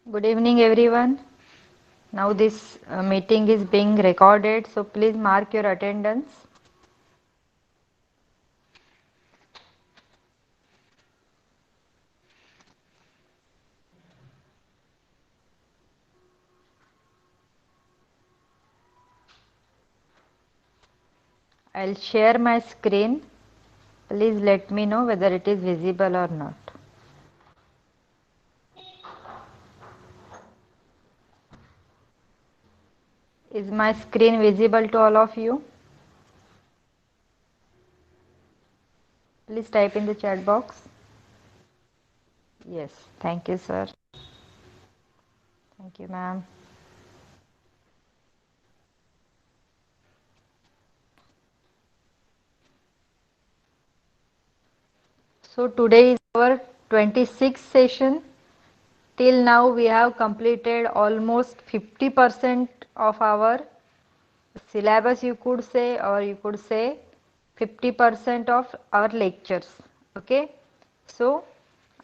Good evening, everyone. Now, this meeting is being recorded, so please mark your attendance. I'll share my screen. Please let me know whether it is visible or not. Is my screen visible to all of you? Please type in the chat box. Yes, thank you, sir. Thank you, ma'am. So, today is our 26th session. Till now, we have completed almost 50% of our syllabus, you could say, or you could say 50% of our lectures. Okay. So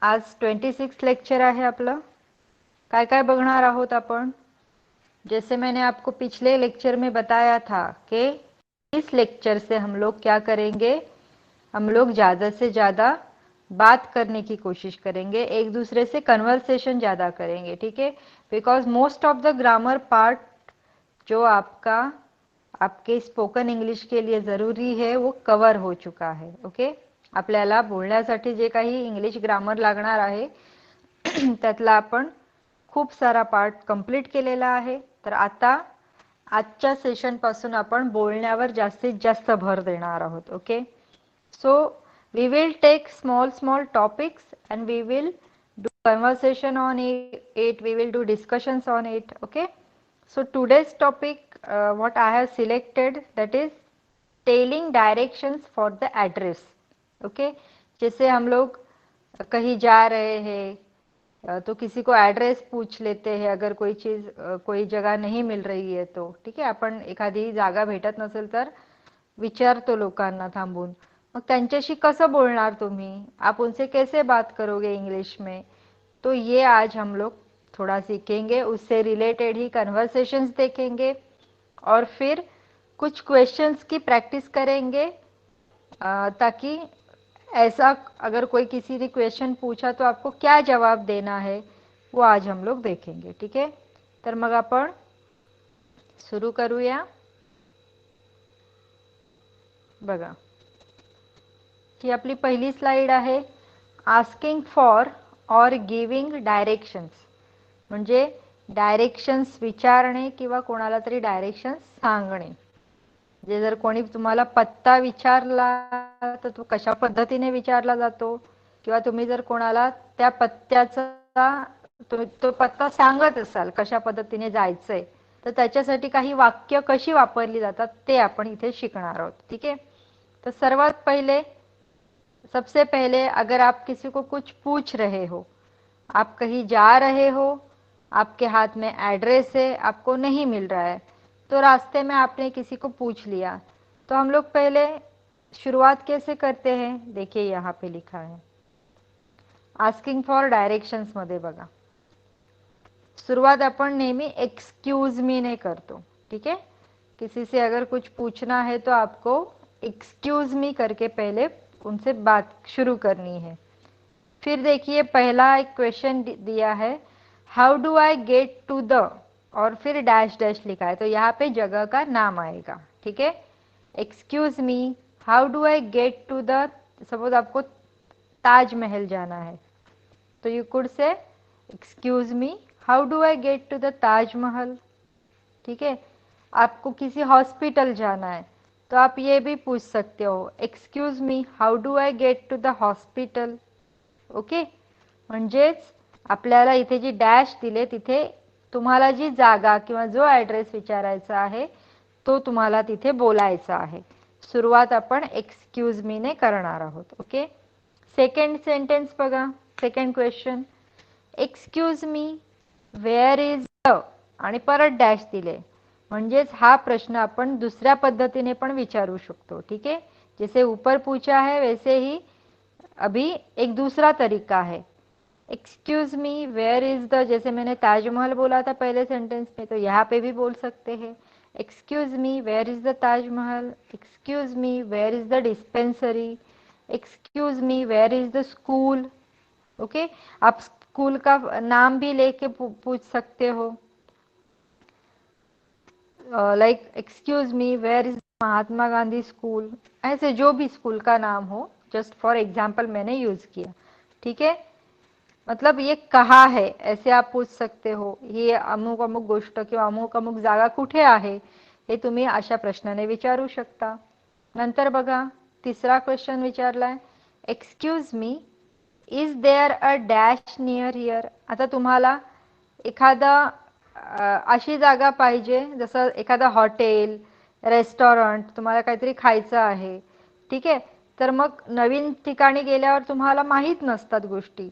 आज 26 lecture आहे आपलं. काय काय बघणार आहोत आपण. जैसे मैंने आपको पिछले लेक्चर में बताया था कि इस लेक्चर से हम लोग क्या करेंगे, हम लोग ज़्यादा से ज़्यादा बात करने की कोशिश करेंगे, एक दूसरे से कन्वर्सेशन ज़्यादा करेंगे. ठीक है. Because most of the grammar part जो आपका आपके स्पोकन इंग्लिश के लिए ज़रूरी है वो कवर हो चुका है. ओके. आपल्याला बोलण्यासाठी जे काही इंग्लिश ग्रामर लागणार आहे त्यातला आपण खूप सारा पार्ट कंप्लीट केलेला आहे. तर आता आजच्या सेशन पासून आपण बोलण्यावर जास्तीत जास्त भर देणार आहोत. Okay. So we will take small topics and we will do conversation on it, we will do discussions on it. Okay. So today's topic what I have selected, that is telling directions for the address. Okay. जैसे हम लोग कहीं जा रहे हैं तो किसी को address पूछ लेते हैं, अगर कोई चीज कोई जगह नहीं मिल रही है तो. ठीक आहे. आपण एखादी जागा भेटत नसेल तर विचारतो लोकांना थांबून. मग त्यांच्याशी कसं बोलणार तुम्ही, आप उनसे कैसे बात करोगे इंग्लिश में. तो ये आज हम लोग थोड़ा सीखेंगे. उससे रिलेटेड ही कन्वर्सेशंस देखेंगे और फिर कुछ क्वेश्चंस की प्रैक्टिस करेंगे ताकि ऐसा अगर कोई किसी ने क्वेश्चन पूछा तो आपको क्या जवाब देना है वो आज हम लोग देखेंगे. ठीक आहे. तर मग आपण सुरू करूया. बघा, ही आपली पहिली स्लाइड आहे. आस्किंग फॉर और गिविंग डायरेक्शन्स, म्हणजे डायरेक्शन्स विचारणे किंवा कोणाला तरी डायरेक्शन्स सांगणे. जे जर कोणी तुम्हाला पत्ता विचारला तर तो कशा पद्धतीने विचारला जातो, किंवा तुम्ही जर कोणाला त्या पत्त्याचा तो पत्ता सांगत असाल कशा पद्धतीने जायचंय तर त्याच्यासाठी काही वाक्य कशी वापरली जातात ते आपण इथे शिकणार आहोत. ठीक आहे. तर सर्वात पहिले सबसे पहले अगर आप किसी को कुछ पूछ रहे हो, आप कहीं जा रहे हो, आपके हाथ में एड्रेस है, आपको नहीं मिल रहा है, तो रास्ते में आपने किसी को पूछ लिया, तो हम लोग पहले शुरुआत कैसे करते हैं. देखिए यहाँ पे लिखा है आस्किंग फॉर डायरेक्शंस मध्ये बघा, शुरुआत अपन नेहमी एक्सक्यूज मी ने करतो. ठीक है. किसी से अगर कुछ पूछना है तो आपको एक्सक्यूज मी करके पहले उनसे बात शुरू करनी है. फिर देखिए पहला एक क्वेश्चन दिया है, how do I get to the, और फिर डैश डैश लिखा है, तो यहाँ पे जगह का नाम आएगा. ठीक है. Excuse me, how do I get to the, suppose आपको ताजमहल जाना है तो you could say excuse me, how do I get to the Taj Mahal. ठीक है. आपको किसी हॉस्पिटल जाना है तो आप ये भी पूछ सकते हो, excuse me, how do I get to the hospital. Okay. म्हणजेच आपल्याला इथे जी डॅश दिले तिथे तुम्हाला जी जागा किंवा जो ॲड्रेस विचारायचा आहे तो तुम्हाला तिथे बोलायचा आहे. सुरुवात आपण एक्सक्यूज मी ने करणार आहोत. ओके. सेकंड सेंटेन्स बघा, second question, excuse me, where is the, आणि परत डॅश दिले. म्हणजेच हा प्रश्न आपण दुसऱ्या पद्धतीने पण विचारू शकतो. ठीक है. जैसे ऊपर पूछा है वैसे ही अभी एक दूसरा तरीका है. Excuse me where is the, जैसे मैंने ताजमहल बोला था पहले सेंटेंस में, तो यहाँ पे भी बोल सकते हैं excuse me where is the Taj Mahal, excuse me where is the dispensary, excuse me where is the school. Okay, आप स्कूल का नाम भी लेके पूछ सकते हो, like excuse me where is Mahatma Gandhi school, ऐसे जो भी स्कूल का नाम हो, जस्ट फॉर एग्जाम्पल मैंने यूज किया। ठीक है, मतलब ये कहा है ऐसे आप पूछ सकते हो, ही अमुक अमुक गोष्ट किंवा अमुक अमुक जागा कुठे आहे, हे तुम्ही अशा प्रश्नाने विचारू शकता। नंतर बघा तिसरा क्वेश्चन विचारलाय, excuse me is there a dash near here. आता तुम्हाला एखादा अशी जागा पाहिजे, जसं एखादा हॉटेल, रेस्टॉरंट, तुम्हाला काहीतरी खायचं आहे, ठीक आहे, तर मग नवीन ठिकाणी गेल्यावर तुम्हाला माहीत नसतात गोष्टी,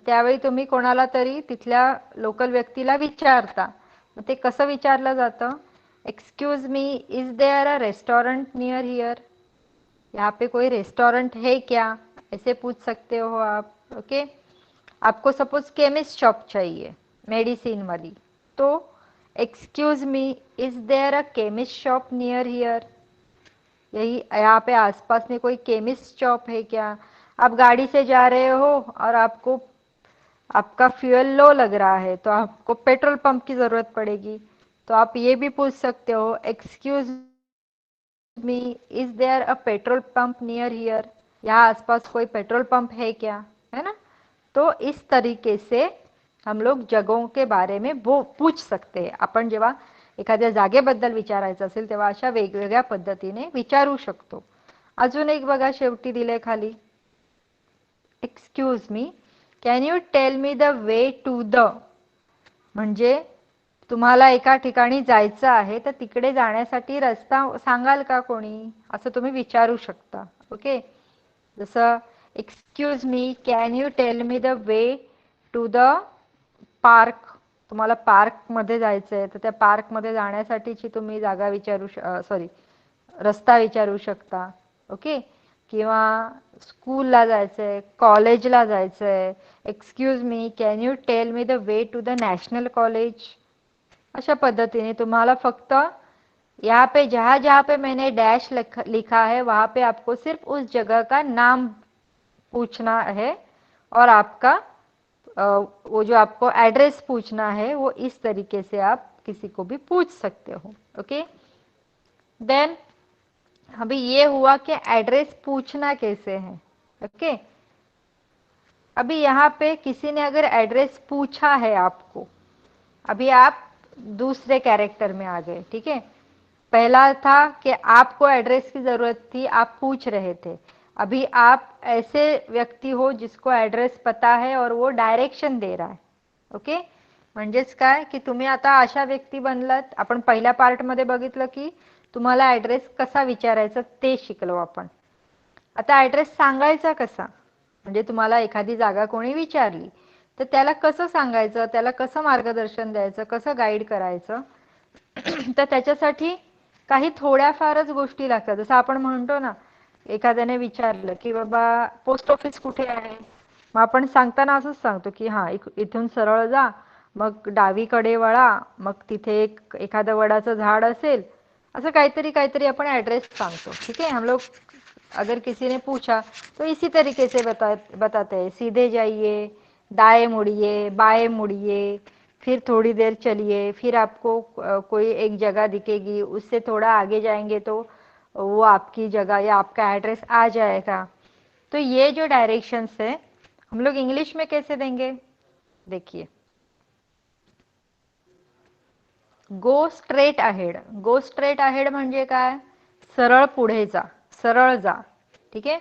त्यावेळी तुम्ही कोणाला तरी तिथल्या लोकल व्यक्तीला विचारता। मग ते कसं विचारलं जातं, excuse me is there a restaurant near here, यहाँ पे कोई रेस्टोरेंट है क्या, ऐसे पूछ सकते हो आप। ओके, आपको सपोज केमिस्ट शॉप चाहिए मेडिसिन वाली, तो excuse me is there a chemist shop near here, यही यहाँ पे आसपास में कोई केमिस्ट शॉप है क्या। आप गाड़ी से जा रहे हो और आपको आपका फ्यूल लो लग रहा है, तो आपको पेट्रोल पंप की जरूरत पड़ेगी, तो आप ये भी पूछ सकते हो excuse me is there a petrol pump near here, यहाँ आसपास कोई पेट्रोल पंप है क्या, है ना। तो इस तरीके से हम लोग जगहों के बारे में वो पूछ सकते हैं। आपण जेव्हा एखाद्या जागेबद्दल विचारायचं असेल तेव्हा अशा वेगवेगळ्या पद्धतीने विचारू शकतो। अजून एक बघा शेवटी दिले खाली, excuse me can you tell me the way to the, म्हणजे तुम्हाला एका ठिकाणी जायचं आहे तर तिकडे जाण्यासाठी रस्ता सांगाल का कोणी, असं तुम्ही विचारू शकता। ओके, जसं excuse me can you tell me the way to the park, तुम्हाला पार्क मध्ये जायचंय तर त्या पार्क मध्ये जाण्यासाठीची तुम्ही जागा विचारू सॉरी रस्ता विचारू शकता। ओके, किंवा स्कूलला जायचंय, कॉलेजला जायचंय, excuse me can you tell me the way to the national college, अशा पद्धतीने तुम्हाला फक्त यहाँ पे जहां जहां पे मैंने डैश लिखा है वहां पे आपको सिर्फ उस जगह का नाम पूछना है, और आपका वो जो आपको एड्रेस पूछना है वो इस तरीके से आप किसी को भी पूछ सकते हो। ओके, देन अभी ये हुआ कि एड्रेस पूछना कैसे है। ओके, अभी यहाँ पे किसी ने अगर एड्रेस पूछा है आपको, अभी आप दूसरे कैरेक्टर में आ गए। ठीक है, पहला था कि आपको एड्रेस की जरूरत थी, आप पूछ रहे थे, अभी आप ऐसे व्यक्ती हो जिसको एड्रेस पता है और वो डायरेक्शन दे रहा है। ओके, म्हणजेच काय की तुम्ही आता अशा व्यक्ती बनलात, आपण पहिल्या पार्ट मध्ये बघितलं की तुम्हाला एड्रेस कसा विचारायचा ते शिकलो आपण। आता एड्रेस सांगायचा कसा, म्हणजे तुम्हाला एखादी जागा कोणी विचारली तर त्याला कसं सांगायचं, त्याला कसं मार्गदर्शन द्यायचं, कसं गाईड करायचं, तर त्याच्यासाठी काही थोड्याफारच गोष्टी लागतात। जसं आपण म्हणतो ना, एखाद्याने विचारलं की बाबा पोस्ट ऑफिस कुठे आहे, मग आपण सांगताना असंच सांगतो की हा इथून सरळ जा, मग डावीकडे वळा, मग तिथे एखादं वडाचं झाड असेल, असं काहीतरी काहीतरी आपण एड्रेस सांगतो। ठीक है, हम लोग अगर किसी ने पूछा तो इसी तरीके से बताते हैं, सीधे जाइए, दाएं मुड़िए, बाएं मुड़िए, फिर थोड़ी देर चलिए, फिर आपको कोई एक जगह दिखेगी, उससे थोड़ा आगे जाएंगे तो वो आपकी जगह या आपका एड्रेस आ जाएगा। तो ये जो डायरेक्शंस है हम लोग इंग्लिश में कैसे देंगे, देखिए, go straight ahead, go straight ahead म्हणजे काय, सरळ पुढे जा, सरळ जा। ठीक है,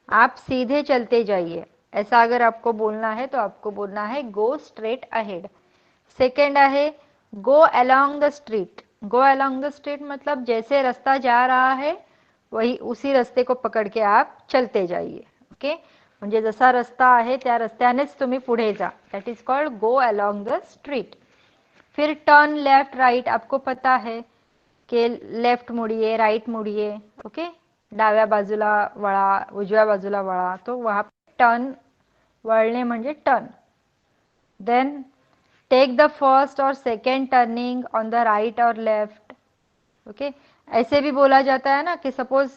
आप सीधे चलते जाइए, ऐसा अगर आपको बोलना है तो आपको बोलना है गो स्ट्रेट अहेड। सेकेंड है go along the street, go along the street मतलब जैसे रास्ता जा रहा है वही उसी रस्ते को पकड़ के आप चलते जाइए। ओके, म्हणजे जसा रस्ता आहे त्या रस्त्यानेच तुम्ही पुढे जा, that is called go along the street. फिर टर्न लेफ्ट राइट, आपको पता है कि लेफ्ट मुड़िए, राइट मुड़िए। ओके, डाव्या बाजूला वळा, उजव्या बाजूला वळा, तो वहां टर्न, वळणे म्हणजे turn. Then take the first और second turning on the right और लेफ्ट। ओके, ऐसे भी बोला जाता है ना कि सपोज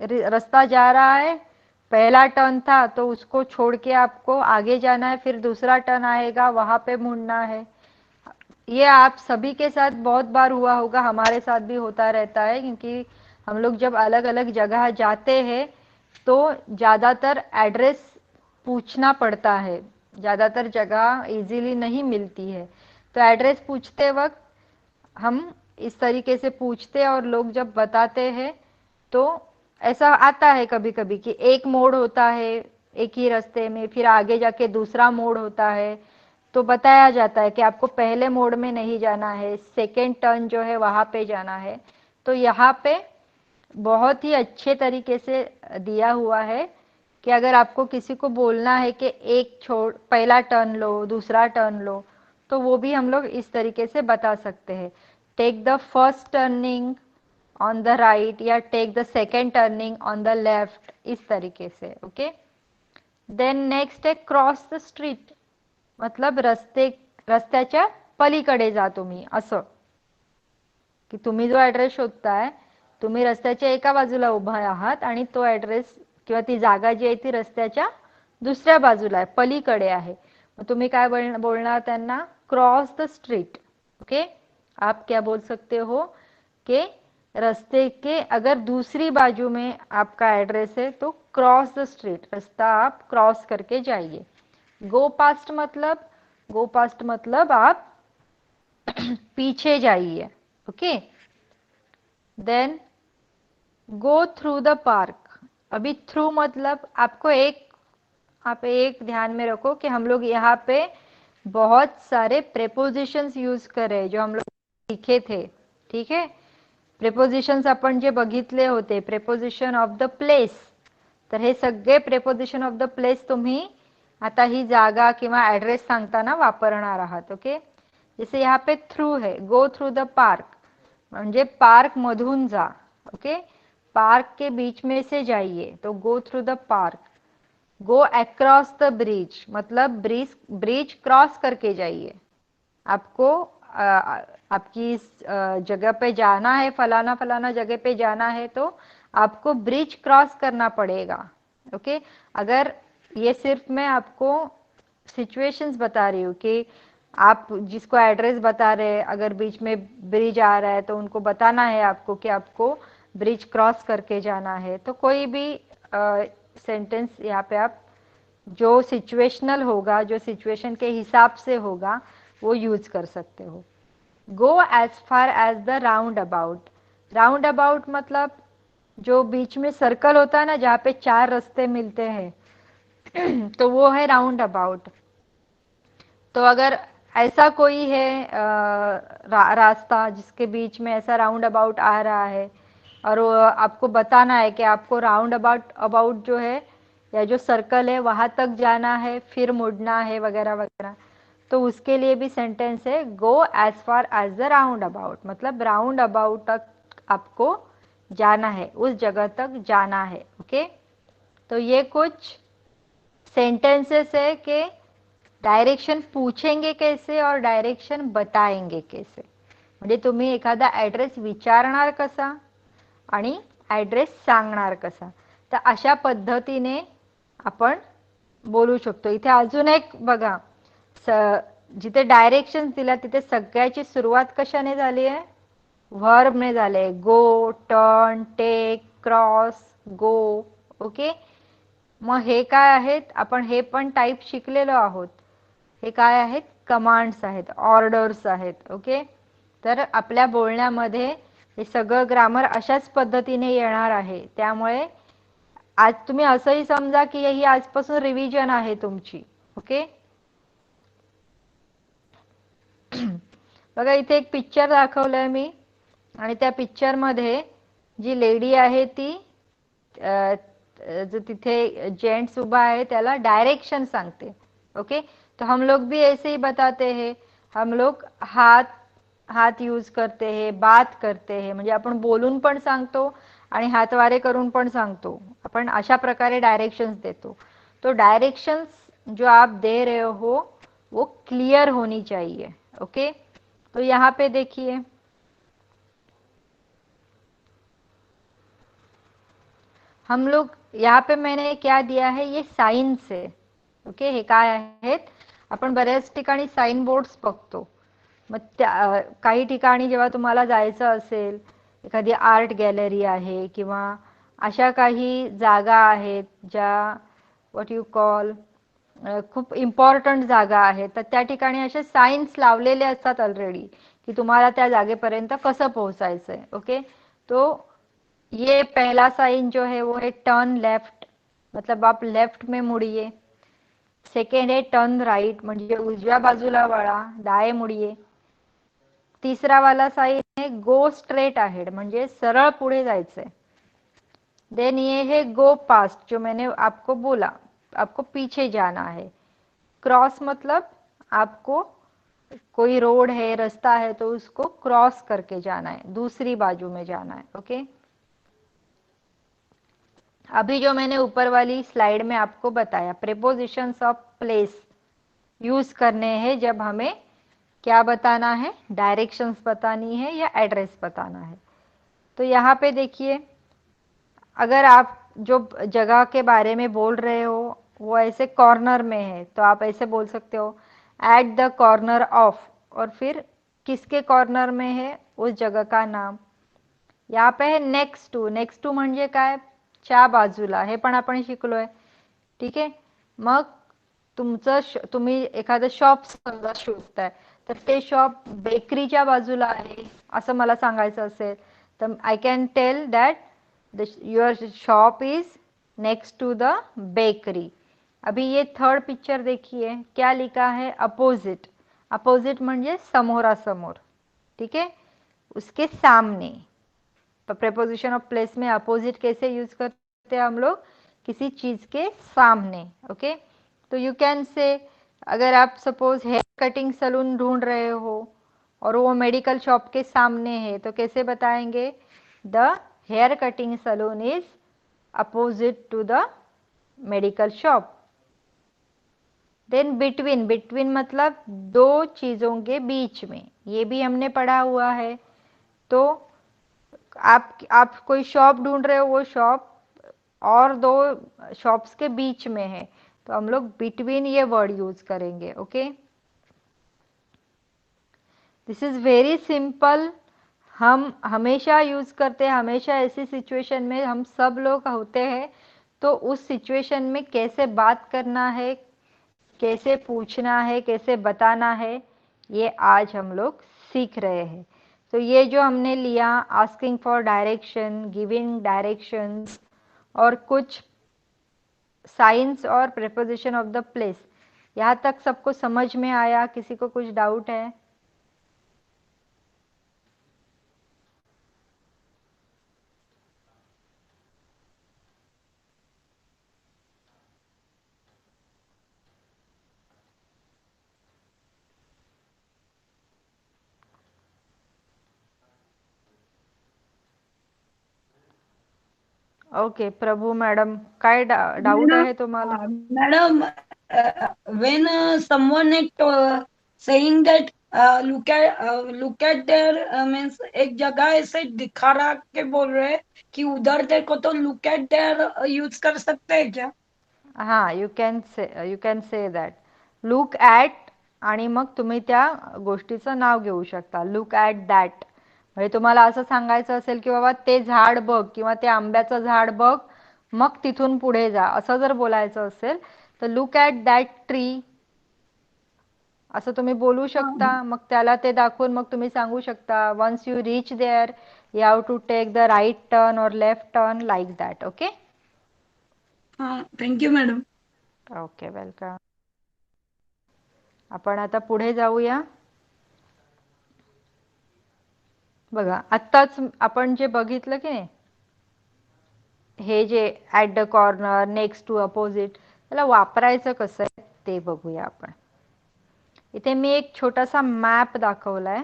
रास्ता जा रहा है, पहला टर्न था तो उसको छोड़ के आपको आगे जाना है, फिर दूसरा टर्न आएगा वहां पे मुड़ना है। ये आप सभी के साथ बहुत बार हुआ होगा, हमारे साथ भी होता रहता है, क्योंकि हम लोग जब अलग अलग जगह जाते हैं तो ज़्यादातर एड्रेस पूछना पड़ता है, ज़्यादातर जगह इजीली नहीं मिलती है। तो एड्रेस पूछते वक्त हम इस तरीके से पूछते और लोग जब बताते हैं तो ऐसा आता है कभी कभी कि एक मोड़ होता है एक ही रास्ते में, फिर आगे जाके दूसरा मोड़ होता है, तो बताया जाता है कि आपको पहले मोड़ में नहीं जाना है, सेकेंड टर्न जो है वहां पे जाना है। तो यहाँ पे बहुत ही अच्छे तरीके से दिया हुआ है कि अगर आपको किसी को बोलना है कि एक छोड़ पहला टर्न लो दूसरा टर्न लो, तो वो भी हम लोग इस तरीके से बता सकते हैं, take the first turning on the right या take the second turning on the left, इस तरीके से। ओके, देन नेक्स्ट है क्रॉस द स्ट्रीट, मतलब रस्त्याच्या पलीकडे जा तुम्ही, असं की तुम्ही जो ऍड्रेस शोधताय, तुम्ही रस्त्याच्या एका बाजूला उभा आहात आणि तो ऍड्रेस किंवा ती जागा जी आहे ती रस्त्याच्या दुसऱ्या बाजूला आहे, पलीकडे आहे, मग तुम्ही काय बोलणार त्यांना, क्रॉस द स्ट्रीट। ओके, आप क्या बोल सकते हो कि रास्ते के अगर दूसरी बाजू में आपका एड्रेस है तो क्रॉस द स्ट्रीट, रास्ता आप क्रॉस करके जाइए। गो पास्ट मतलब, गो पास्ट मतलब आप पीछे जाइए। Okay, then go through the park, अभी थ्रू मतलब आपको आप एक ध्यान में रखो कि हम लोग यहाँ पे बहुत सारे प्रेपोजिशंस यूज कर रहे हैं जो हम लोग सीखे थे। ठीक है, प्रेपोजिशन्स आपण जे बघितले होते, प्रेपोजिशन ऑफ द प्लेस, तर हे सगळे प्रेपोजिशन ऑफ द प्लेस तुम्ही आता ही जागा किंवा ऍड्रेस सांगताना वापरणार आहात। ओके, जैसे यहाँ पे थ्रू है, गो थ्रू द पार्क म्हणजे पार्क मधून जा। ओके, पार्क के बीच में से जाइए तो गो through the park. Go across the bridge मतलब ब्रिज क्रॉस करके जाइए, आपको आपकी इस जगह पे जाना है, फलाना फलाना जगह पे जाना है तो आपको ब्रिज क्रॉस करना पड़ेगा। ओके, अगर ये सिर्फ मैं आपको सिचुएशंस बता रही हूँ कि आप जिसको एड्रेस बता रहे हैं अगर बीच में ब्रिज आ रहा है तो उनको बताना है आपको कि आपको ब्रिज क्रॉस करके जाना है, तो कोई भी सेंटेंस यहाँ पे आप जो सिचुएशनल होगा, जो सिचुएशन के हिसाब से होगा वो यूज कर सकते हो। Go as far as the round about, round about मतलब जो बीच में सर्कल होता है ना जहाँ पे चार रास्ते मिलते हैं तो वो है राउंड अबाउट। तो अगर ऐसा कोई है रास्ता जिसके बीच में ऐसा राउंड अबाउट आ रहा है और वो आपको बताना है कि आपको राउंड अबाउट अबाउट जो है या जो सर्कल है वहां तक जाना है फिर मुड़ना है वगैरह वगैरह, तो उसके लिए भी सेंटेंस है go as far as the round about, मतलब राउंड अबाउट तक आपको जाना है, उस जगह तक जाना है। ओके, तो ये कुछ सेंटेंसेस है कि डायरेक्शन पूछेंगे कैसे और डायरेक्शन बताएंगे कैसे, म्हणजे तुम्ही एखादा ऍड्रेस विचारणार कसा आणि ऍड्रेस सांगणार कसा, तर अशा पद्धतीने आपण बोलू शकतो। इथे अजून एक बघा, जिथे डायरेक्शन दिला तिथे सगळ्याची सुरुवात कशाने झाली आहे, वर्बने झाले, गो, टर्न, टेक, क्रॉस, गो। ओके, मग हे काय आहेत, आपण हे पण टाईप शिकलेलो आहोत, हे काय आहेत, कमांड्स आहेत, ऑर्डर्स आहेत। ओके, तर आपल्या बोलण्यामध्ये हे सगळं ग्रामर अशाच पद्धतीने येणार आहे, त्यामुळे आज तुम्ही असंही समजा की ही आजपासून रिव्हिजन आहे तुमची। ओके, बघा इथे एक पिक्चर दाखवलंय मी आणि त्या पिक्चर मध्ये जी लेडी आहे ती जो तिथे जेंट्स उभा है त्याला डायरेक्शन सांगते। ओके, तो हम लोग भी ऐसे ही बताते हैं, हम लोग हाथ हाथ यूज करते हैं, बात करते हैं, म्हणजे आपण बोलून पण सांगतो आणि हातवारे करून पण सांगतो, आपण अशा प्रकारे डायरेक्शंस देतो। तो डायरेक्शंस जो आप दे रहे हो वो क्लियर होनी चाहिए। ओके, तो यहाँ पे देखिए, हम लोग यहाँ पे मैंने क्या दिया है, ये साइन्स आहे. ओके, हे काय आहेत, आपण बऱ्याच ठिकाणी साइन बोर्ड्स बघतो. मग त्या काही ठिकाणी जेव्हा तुम्हाला जायचं असेल, एखादी आर्ट गॅलरी आहे किंवा अशा काही जागा आहेत ज्या व्हॉट यू कॉल खूप इम्पॉर्टंट जागा आहेत, तर त्या ठिकाणी असे साइन्स लावलेले असतात ऑलरेडी, की तुम्हाला त्या जागेपर्यंत कसं पोहोचायचंय. ओके, तो ये पहला साइन जो है वो है टर्न लेफ्ट, मतलब आप लेफ्ट में मुड़िए. सेकंड है टर्न राइट, म्हणजे उजव्या बाजूला वळा, दाएं मुड़िए. तीसरा वाला साइन है गो स्ट्रेट अहेड, म्हणजे सरळ पुढे जायचंय. देन ये है गो पास्ट, जो मैंने आपको बोला, आपको पीछे जाना है. क्रॉस मतलब आपको कोई रोड है, रास्ता है, तो उसको क्रॉस करके जाना है, दूसरी बाजू में जाना है. ओके, अभी जो मैंने ऊपर वाली स्लाइड में आपको बताया, प्रेपोजिशंस ऑफ प्लेस यूज करने हैं जब हमें क्या बताना है, डायरेक्शंस बतानी है या एड्रेस बताना है. तो यहाँ पे देखिए, अगर आप जो जगह के बारे में बोल रहे हो वो ऐसे कॉर्नर में है, तो आप ऐसे बोल सकते हो एट द कॉर्नर ऑफ, और फिर किसके कॉर्नर में है उस जगह का नाम. यहाँ पे है नेक्स्ट टू. नेक्स्ट टू म्हणजे काय, च्या बाजूला, हे पण आपण शिकलोय. ठीक आहे, मग तुम्ही एखादं शॉप समजा शोधताय, तर ते शॉप बेकरीच्या बाजूला आहे असं मला सांगायचं असेल, तर I can tell that your shop is next to the bakery. अभी ये थर्ड पिक्चर देखिए, क्या लिखा है, अपोजिट. अपोजिट म्हणजे समोरासमोर. ठीक है, उसके सामने. प्रेपोजिशन ऑफ प्लेस में अपोजिट कैसे यूज करते हैं हम लोग, किसी चीज के सामने. ओके, तो यू कैन से, अगर आप सपोज हेयर कटिंग सलून ढूंढ रहे हो और वो मेडिकल शॉप के सामने है, तो कैसे बताएंगे, the hair cutting salon is opposite to the medical shop. Then between, between मतलब दो चीजों के बीच में, ये भी हमने पढ़ा हुआ है. तो आप कोई शॉप ढूंढ रहे हो, वो शॉप और दो शॉप्स के बीच में है, तो हम लोग बिटवीन ये वर्ड यूज करेंगे. Okay, this is very simple. हम हमेशा यूज करते हैं, हमेशा ऐसी सिचुएशन में हम सब लोग होते हैं, तो उस सिचुएशन में कैसे बात करना है, कैसे पूछना है, कैसे बताना है, ये आज हम लोग सीख रहे हैं. तो ये जो हमने लिया, asking for direction, giving directions, और कुछ साइंस और प्रेपोजिशन ऑफ द प्लेस, यहाँ तक सबको समझ में आया? किसी को कुछ डाउट है? ओके, प्रभू मॅडम, काय डाऊट आहे तुम्हाला? Madam, when someone saying that look at their means एक जगह ऐसे दिखा रहा के बोल रहे कि उधर देखो, तो look at their यूज कर सकते हैं क्या? हाँ, you can say that, look at, आणि मग तुम्ही त्या गोष्टीचं नाव घेऊ शकता. लुक ॲट दॅट म्हणजे तुम्हाला असं सांगायचं असेल की बाबा ते झाड बघ किंवा ते आंब्याचं झाड बघ, मग तिथून पुढे जा, असं जर बोलायचं असेल तर लुक ॲट दॅट ट्री असं तुम्ही बोलू शकता. मग त्याला ते दाखवून मग तुम्ही सांगू शकता, once you reach there you have to take the right turn और left turn, like that. Okay, हाँ, thank you madam. Okay, welcome. आपण आता पुढे जाऊया. बघा, आत्ताच आपण जे बघितलं की नाही, हे जे at the corner, next to, opposite, त्याला वापरायचं कसं आहे ते बघूया आपण. इथे मी एक छोटासा मॅप दाखवलाय.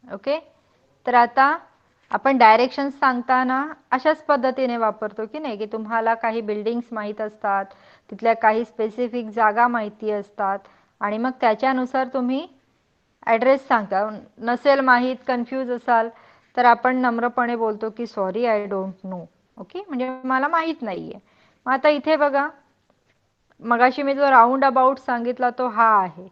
ओके, तर आता आपण डायरेक्शन्स सांगताना अशाच पद्धतीने वापरतो की नाही, की तुम्हाला काही बिल्डिंग्स माहीत असतात, तिथल्या काही स्पेसिफिक जागा माहिती असतात आणि मग त्याच्यानुसार तुम्ही ॲड्रेस सांगता. नसेल माहीत, कन्फ्यूज असाल तर आपण नम्रपणे बोलतो की sorry I don't know. Okay, म्हणजे मला माहीत नाही आहे. मग आता इथे बघा, मगाशी मी जो राऊंड अबाउट सांगितला तो हा आहे.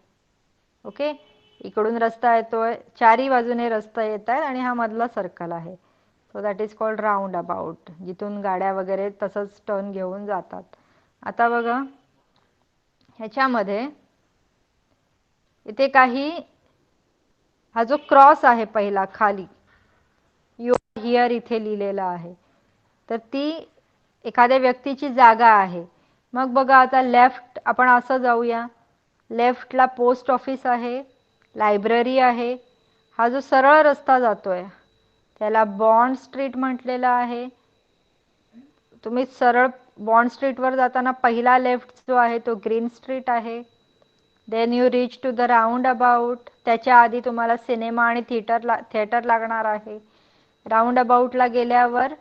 ओके, इकडून रस्ता येतोय, चारही बाजूने रस्ता येत आहेत आणि हा मधला सर्कल आहे. So that is called round about, जिथून गाड्या वगैरे तसंच टर्न घेऊन जातात. आता बघा ह्याच्यामध्ये इथे काही, हा जो क्रॉस आहे पहिला खाली, यू हिअर इथे लिहिलेला आहे, तर ती एखाद्या व्यक्तीची जागा आहे. मग बघा आता लेफ्ट आपण असं जाऊया, लेफ्टला पोस्ट ऑफिस आहे, लायब्ररी आहे. हा जो सरळ रस्ता जातोय त्याला बॉन्ड स्ट्रीट म्हटलेलं आहे. तुम्ही सरळ बॉन्ड स्ट्रीटवर जाताना पहिला लेफ्ट जो आहे तो ग्रीन स्ट्रीट आहे. Then you reach to the roundabout. त्याच्या आधी तुम्हाला सिनेमा आणि थिएटर लागणार आहे. राऊंड अबाउटला गेल्यावर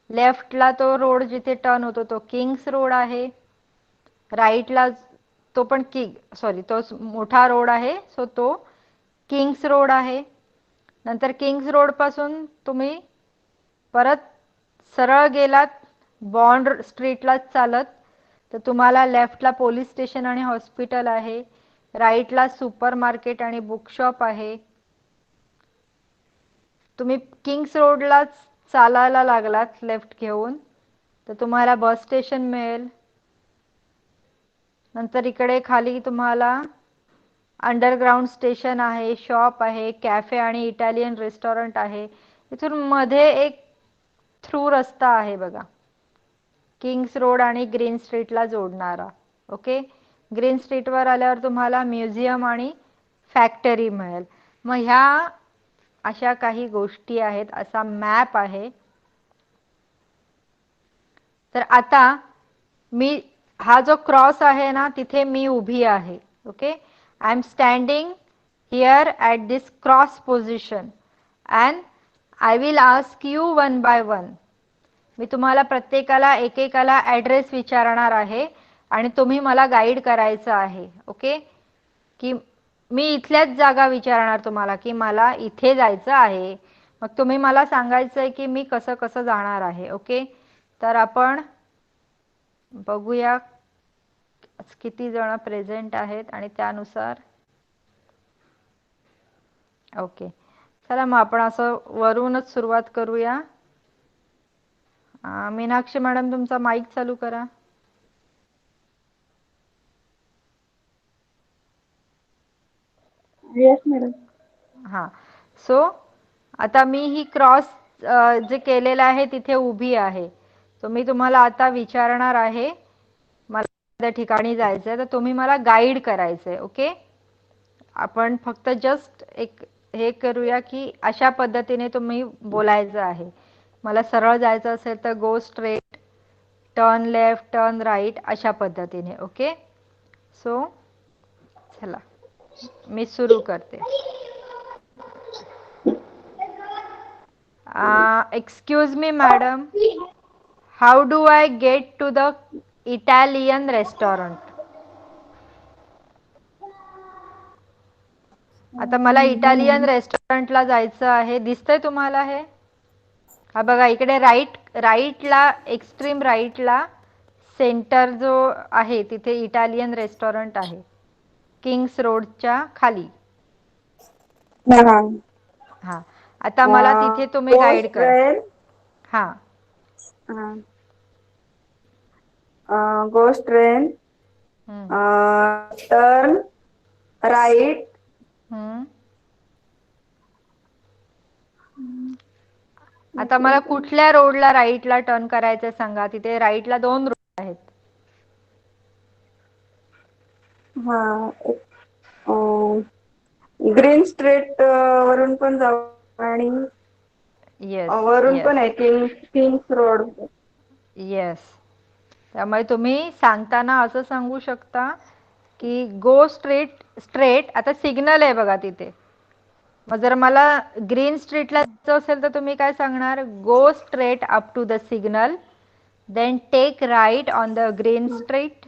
लेफ्टला तो रोड जिथे टर्न होतो तो किंग्स रोड आहे. राईटला तो पण तो मोठा रोड आहे, सो तो किंग्स रोड आहे. नंतर किंग्स रोड पासून तुम्ही परत सरळ गेलात बॉन्ड स्ट्रीटला चालत तर तुम्हाला लेफ्टला पोलीस स्टेशन आणि हॉस्पिटल आहे. राईटला सुपर मार्केट आणि बुकशॉप आहे. तुम्ही किंग्स रोडला चालायला लागलात लेफ्ट घेऊन तर तुम्हाला बस स्टेशन मिळेल. नंतर इकडे खाली तुम्हाला अंडरग्राउंड स्टेशन आहे, शॉप आहे, कॅफे आणि इटालियन रेस्टॉरंट आहे. इथून मध्ये एक थ्रू रस्ता आहे बघा, किंग्स रोड आणि ग्रीन स्ट्रीटला जोडणारा. ओके, ग्रीन स्ट्रीटवर आल्यावर तुम्हाला म्युझियम आणि फॅक्टरी मिळेल. मग ह्या अशा काही गोष्टी आहेत, असा मॅप आहे. तर आता मी हा जो क्रॉस आहे ना तिथे मी उभी आहे. Okay, I am standing here at this cross position and I will ask you one by one. मी तुम्हाला प्रत्येकाला एकेकाला ॲड्रेस विचारणार आहे आणि तुम्ही मला गाईड करायचं आहे. ओके, की मी इथल्याच जागा विचारणार तुम्हाला की मला इथे जायचं आहे, मग तुम्ही मला सांगायचं आहे की मी कसं कसं जाणार आहे. ओके, तर आपण बघूया किती जण प्रेझेंट आहेत आणि त्यानुसार. ओके, चला मग आपण असं वरूनच सुरुवात करूया. मीनाक्षी मॅडम तुमचा माईक चालू करा. Yes madam. हां, सो आता मी ही क्रॉस जे केलेलं आहे तिथे उभी आहे. सो मी तुम्हाला आता विचारणार आहे, मला त्या ठिकाणी जायचं आहे तर तुम्ही मला गाईड करायचं आहे. ओके, आपण फक्त जस्ट एक हे करूया की अशा पद्धतीने तुम्ही बोलायचं आहे. मला सरळ जायचं असेल तर go straight, turn left, turn right, अशा पद्धतीने. ओके, सो चला मी सुरू करते. Excuse me, madam. How do I get to the Italian restaurant? आता मला इटालियन रेस्टॉरंटला जायचं आहे. दिसतंय तुम्हाला हे? हा बघा इकडे राईटला, एक्स्ट्रीम राईटला सेंटर जो आहे तिथे इटालियन रेस्टॉरंट आहे, किंग्स रोडच्या खाली. हा, आता मला तिथे तुम्ही गाईड करा. हा, गो स्ट्रेट, टर्न राईट. आता मला कुठल्या रोडला राईटला टर्न करायचं सांगा. तिथे राईटला 2 रोड आहेत. ग्रीन स्ट्रीट वरून पण जाऊ आणि येस वरून येस पण आहे किंग्स रोड. येस, त्यामुळे तुम्ही सांगताना असं सांगू शकता की गो स्ट्रेट. आता सिग्नल आहे बघा तिथे, मग जर मला ग्रीन स्ट्रीटला जायचं असेल तर तुम्ही काय सांगणार? Go straight up to the signal, then take right on the green street.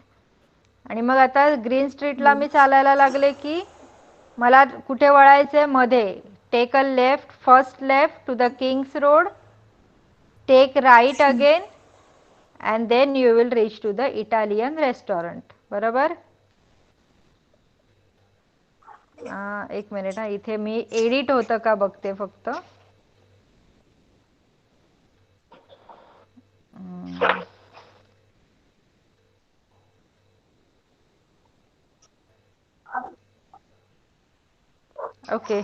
आणि मग आता ग्रीन स्ट्रीटला मी चालायला लागले की मला कुठे वळायचंय? मध्ये. Take a left, first left to the King's Road, take right again, and then you will reach to the Italian restaurant. बरोबर? एक मिनिट हा, इथे मी एडिट होतं का बघते फक्त. ओके,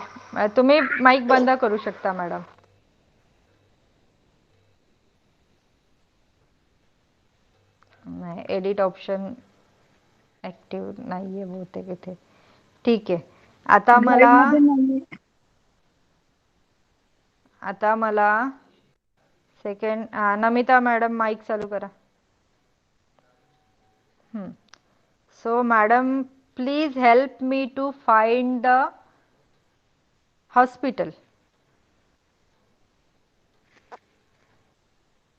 तुम्ही माईक बंद करू शकता मॅडम. नाही, एडिट ऑप्शन ऍक्टिव्ह नाहीये बहुतेक इथे. ठीक आहे. आता मला सेकंड, नमिता मॅडम माईक चालू करा. So madam, please help me to find the hospital.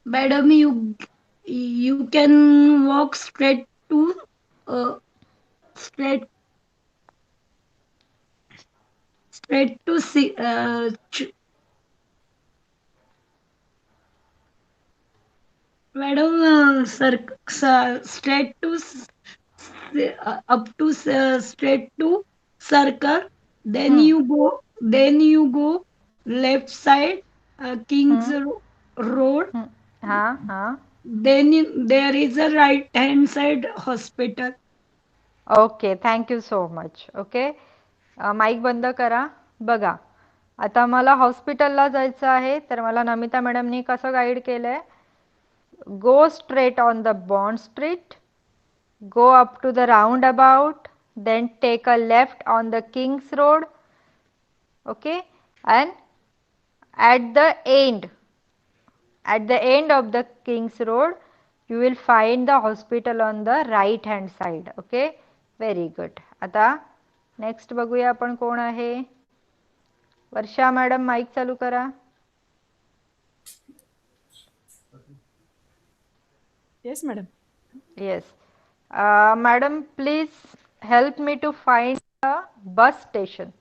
Madam, you can walk straight to straight to see Madam, straight to up to straight to circle. Then you go left side, Kings Road. हाँ. Then there is a right hand side hospital. Okay, thank you so much. Okay, mic बंद करा. बघा, आता मला हॉस्पिटलला जायचं आहे, तर मला नमिता मॅडमनी कसं गाईड केलंय? Go straight on the bond street, go up to the roundabout, then take a left on the King's Road. Okay, and at the end of the King's Road, you will find the hospital on the right hand side. Okay, very good. आता next बघूया आपण कोण आहे. वर्षा madam, mic चालू करा. Yes, madam. Yes. Madam, please help me to find the bus station.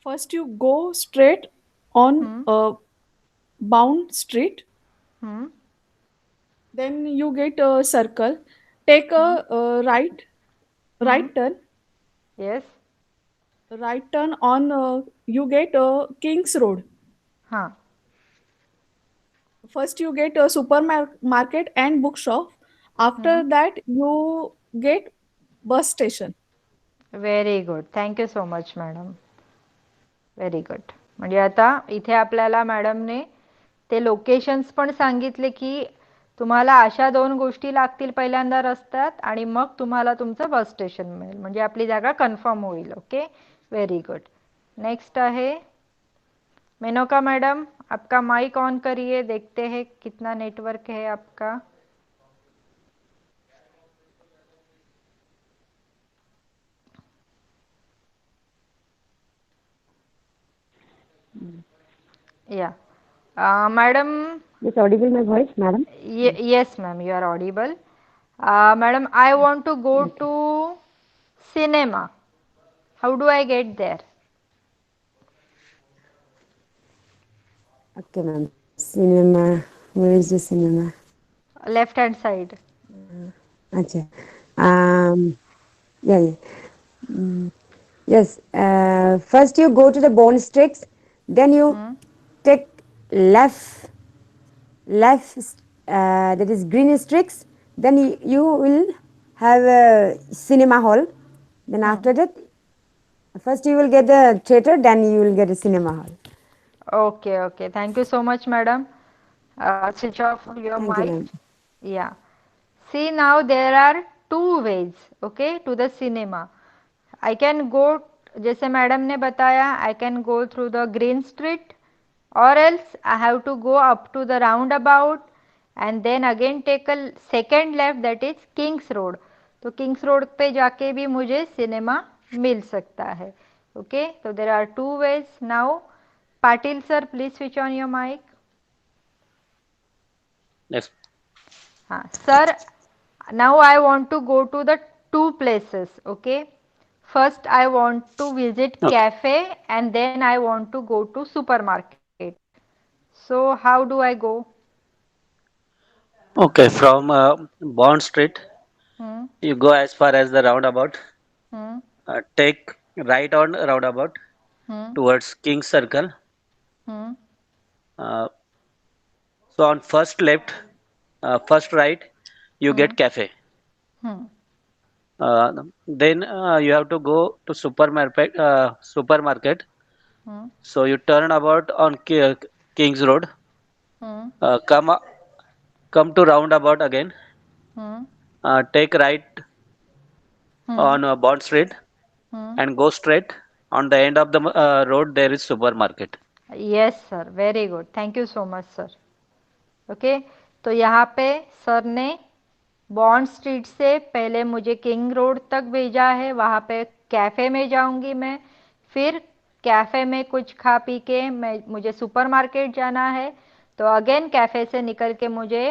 First, you go straight on Bound Street. Then you get a circle. Take a right turn. Yes. Right turn on. You get King's Road. हाँ. First, you get a supermarket and bookshop. After that, you get bus station. Very good. Thank you so much madam. Very good. म्हणजे आता इथे आपल्याला मॅडमने ते locations पण सांगितले की तुम्हाला अशा 2 गोष्टी लागतील पहिल्यांदा रस्त्यात, आणि मग तुम्हाला तुमचं बस स्टेशन मिळेल, म्हणजे आपली जागा कन्फर्म होईल. Okay, very good. नेक्स्ट आहे मेनका मैडम, आपका माइक ऑन करिए, देखते हैं कितना नेटवर्क है आपका. Yeah. Madam. Is audible my voice, madam? Yes, ma'am, you are audible. Madam, I want to go to cinema. How do I get there? Okay, ma'am. Cinema. Where is the cinema? Left hand side. Acha. Yeah. Yes. First you go to the Bond Street, then you take left. That is Green Street. Then you will have a cinema hall. Then after that, first you will get the theater, then you will get a cinema hall. Okay. Thank you so much, madam. Switch off your Thank you, mic. ma'am. Yeah. See, now there are 2 ways, okay, to the cinema. I can go, जैसे madam ने बताया, I can go through the Green Street, or else I have to go up to the roundabout and then again take a second left, that is King's Road. तो King's Road पे जाके भी मुझे cinema मिल सकता है. Okay, तो there are two ways. Now Patil sir, please switch on your mic. Yes. हाँ sir, now I want to go to the two places. Okay, first I want to visit Okay. cafe and then I want to go to supermarket. So how do I go? Okay. From Bond Street, Hmm. you go as far as the roundabout. Hmm. Take right on roundabout Hmm. towards King's Circle. Hmm. Uh, so on first left, first right, you Hmm. get cafe. Hmm. Then you have to go to supermarket. Supermarket. Hmm. So you turn about on King's Road. Hmm. Come to roundabout again. Hmm. Take right Hmm. on Bond Street Hmm. and go straight. On the end of the road, there is supermarket. Yes sir, very good. Thank you so much sir. Okay, तो यहाँ पे sir ने bond street से पहले मुझे king road तक भेजा है. वहाँ पे cafe में जाऊंगी मैं, फिर कैफ़े में कुछ खा पी के मुझे सुपरमार्केट जाना है. तो अगेन कैफ़े से निकल के मुझे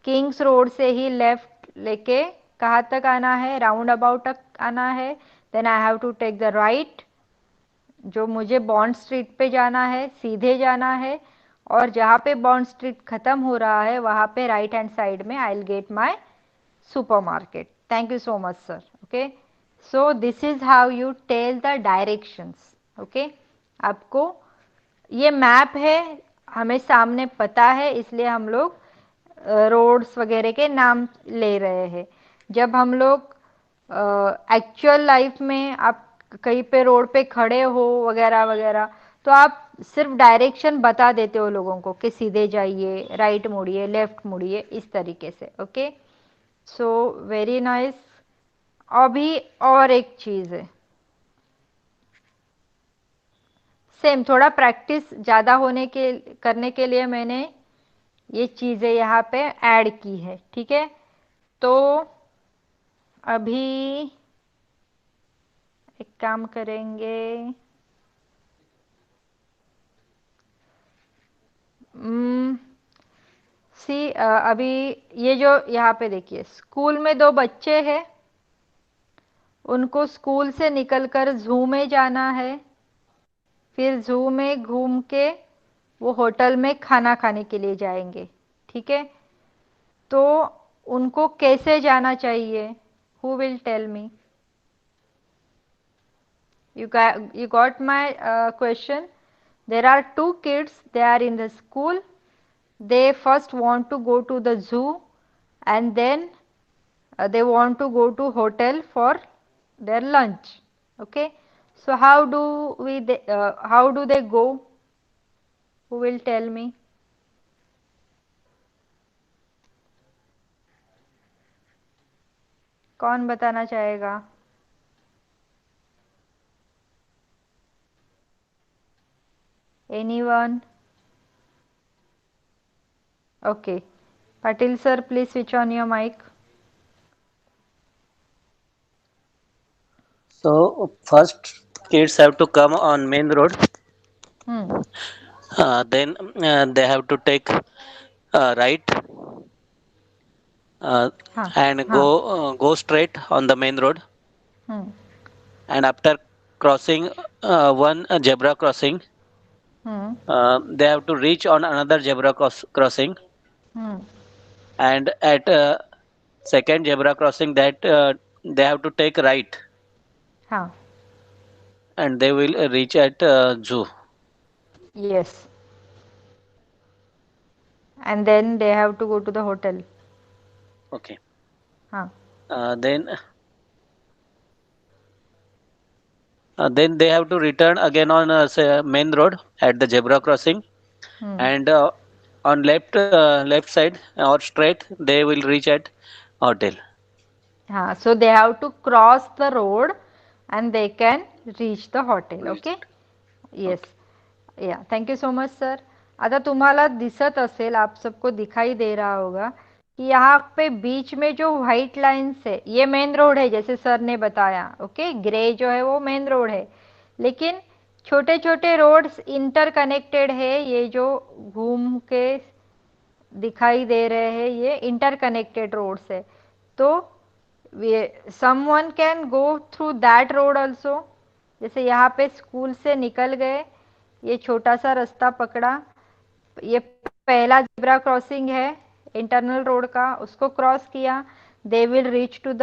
किंग्स रोड से ही लेफ्ट लेके कहाँ तक आना है, राउंड अबाउट तक आना है. Then I have to take the right, जो मुझे बॉन्ड स्ट्रीट पे जाना है, सीधे जाना है. और जहाँ पे बॉन्ड स्ट्रीट खत्म हो रहा है वहाँ पे राइट हैंड साइड में I will get my supermarket. Thank you so much sir. Okay, so this is how you tell the directions. Okay, आपको ये मैप है, हमें सामने पता है, इसलिए हम लोग रोड्स वगैरह के नाम ले रहे हैं. जब हम लोग एक्चुअल लाइफ में आप कहीं पे रोड पे खड़े हो वगैरह वगैरह, तो आप सिर्फ डायरेक्शन बता देते हो लोगों को कि सीधे जाइए, राइट मुड़िए, लेफ्ट मुड़िए, इस तरीके से. Okay, so very nice. अभी और एक चीज़ है, सेम थोड़ा प्रैक्टिस ज़्यादा होने के करने के लिए मैंने ये चीज़ें यहाँ पे ऐड की है. ठीक है, तो अभी एक काम करेंगे. सी अभी ये जो यहाँ पे देखिए, स्कूल में दो बच्चे हैं, उनको स्कूल से निकलकर जू में जाना है, फिर जू में घूम के वो होटल में खाना खाने के लिए जाएंगे. ठीक है, तो उनको कैसे जाना चाहिए? Who will tell me? You got my question. There are two kids, they are in the school. They first want to go to the zoo and then they want to go to hotel for their lunch. Okay, so how do they go? Who will tell me? कौन बताना चाहेगा? Anyone? Okay, Patil sir, please switch on your mic. So first, kids have to come on main road. Hmm. Then they have to take right हाँ and हाँ. go straight on the main road. Hmm. And after crossing one zebra crossing, Hmm. they have to reach on another zebra crossing. Hmm. And at second zebra crossing, that they have to take right, हाँ. and they will reach at zoo. Yes. And then they have to go to the hotel. Okay. हाँ. Then then they have to return again on say, main road at the zebra crossing, Hmm. and on left side or straight they will reach at hotel. हाँ, so they have to cross the road and they can reach the hotel. Okay. Yes. Okay. Yeah, thank you so much sir. आता तुम्हाला दिसत असेल, आप सबको दिखाई दे रहा होगा कि यहाँ पे बीच में जो व्हाइट लाइन्स है ये मेन रोड है, जैसे सर ने बताया। ओके, ग्रे जो है वो मेन रोड है, लेकिन छोटे छोटे रोड्स इंटरकनेक्टेड है। ये जो घूम के दिखाई दे रहे हैं ये इंटरकनेक्टेड रोड्स है, तो someone can go through that road also। जैसे यहाँ पे स्कूल से निकल गए, ये छोटा सा रास्ता पकड़ा, ये पहला जेब्रा क्रॉसिंग है इंटरनल रोड का, उसको क्रॉस किया, they will reach to the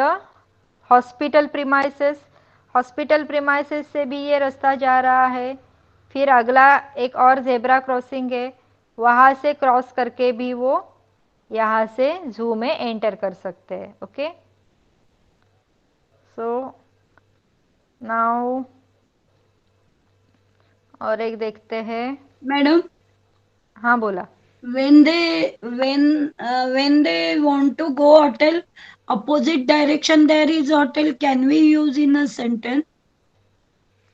hospital premises. Hospital premises से भी ये रास्ता जा रहा है, फिर अगला एक और जेब्रा क्रॉसिंग है, वहां से क्रॉस करके भी वो यहाँ से जू में एंटर कर सकते हैं। ओके, सो नाउ और एक देखते हैं। मैडम, हाँ बोला। when they want to go hotel opposite direction there is hotel, can we use in a sentence?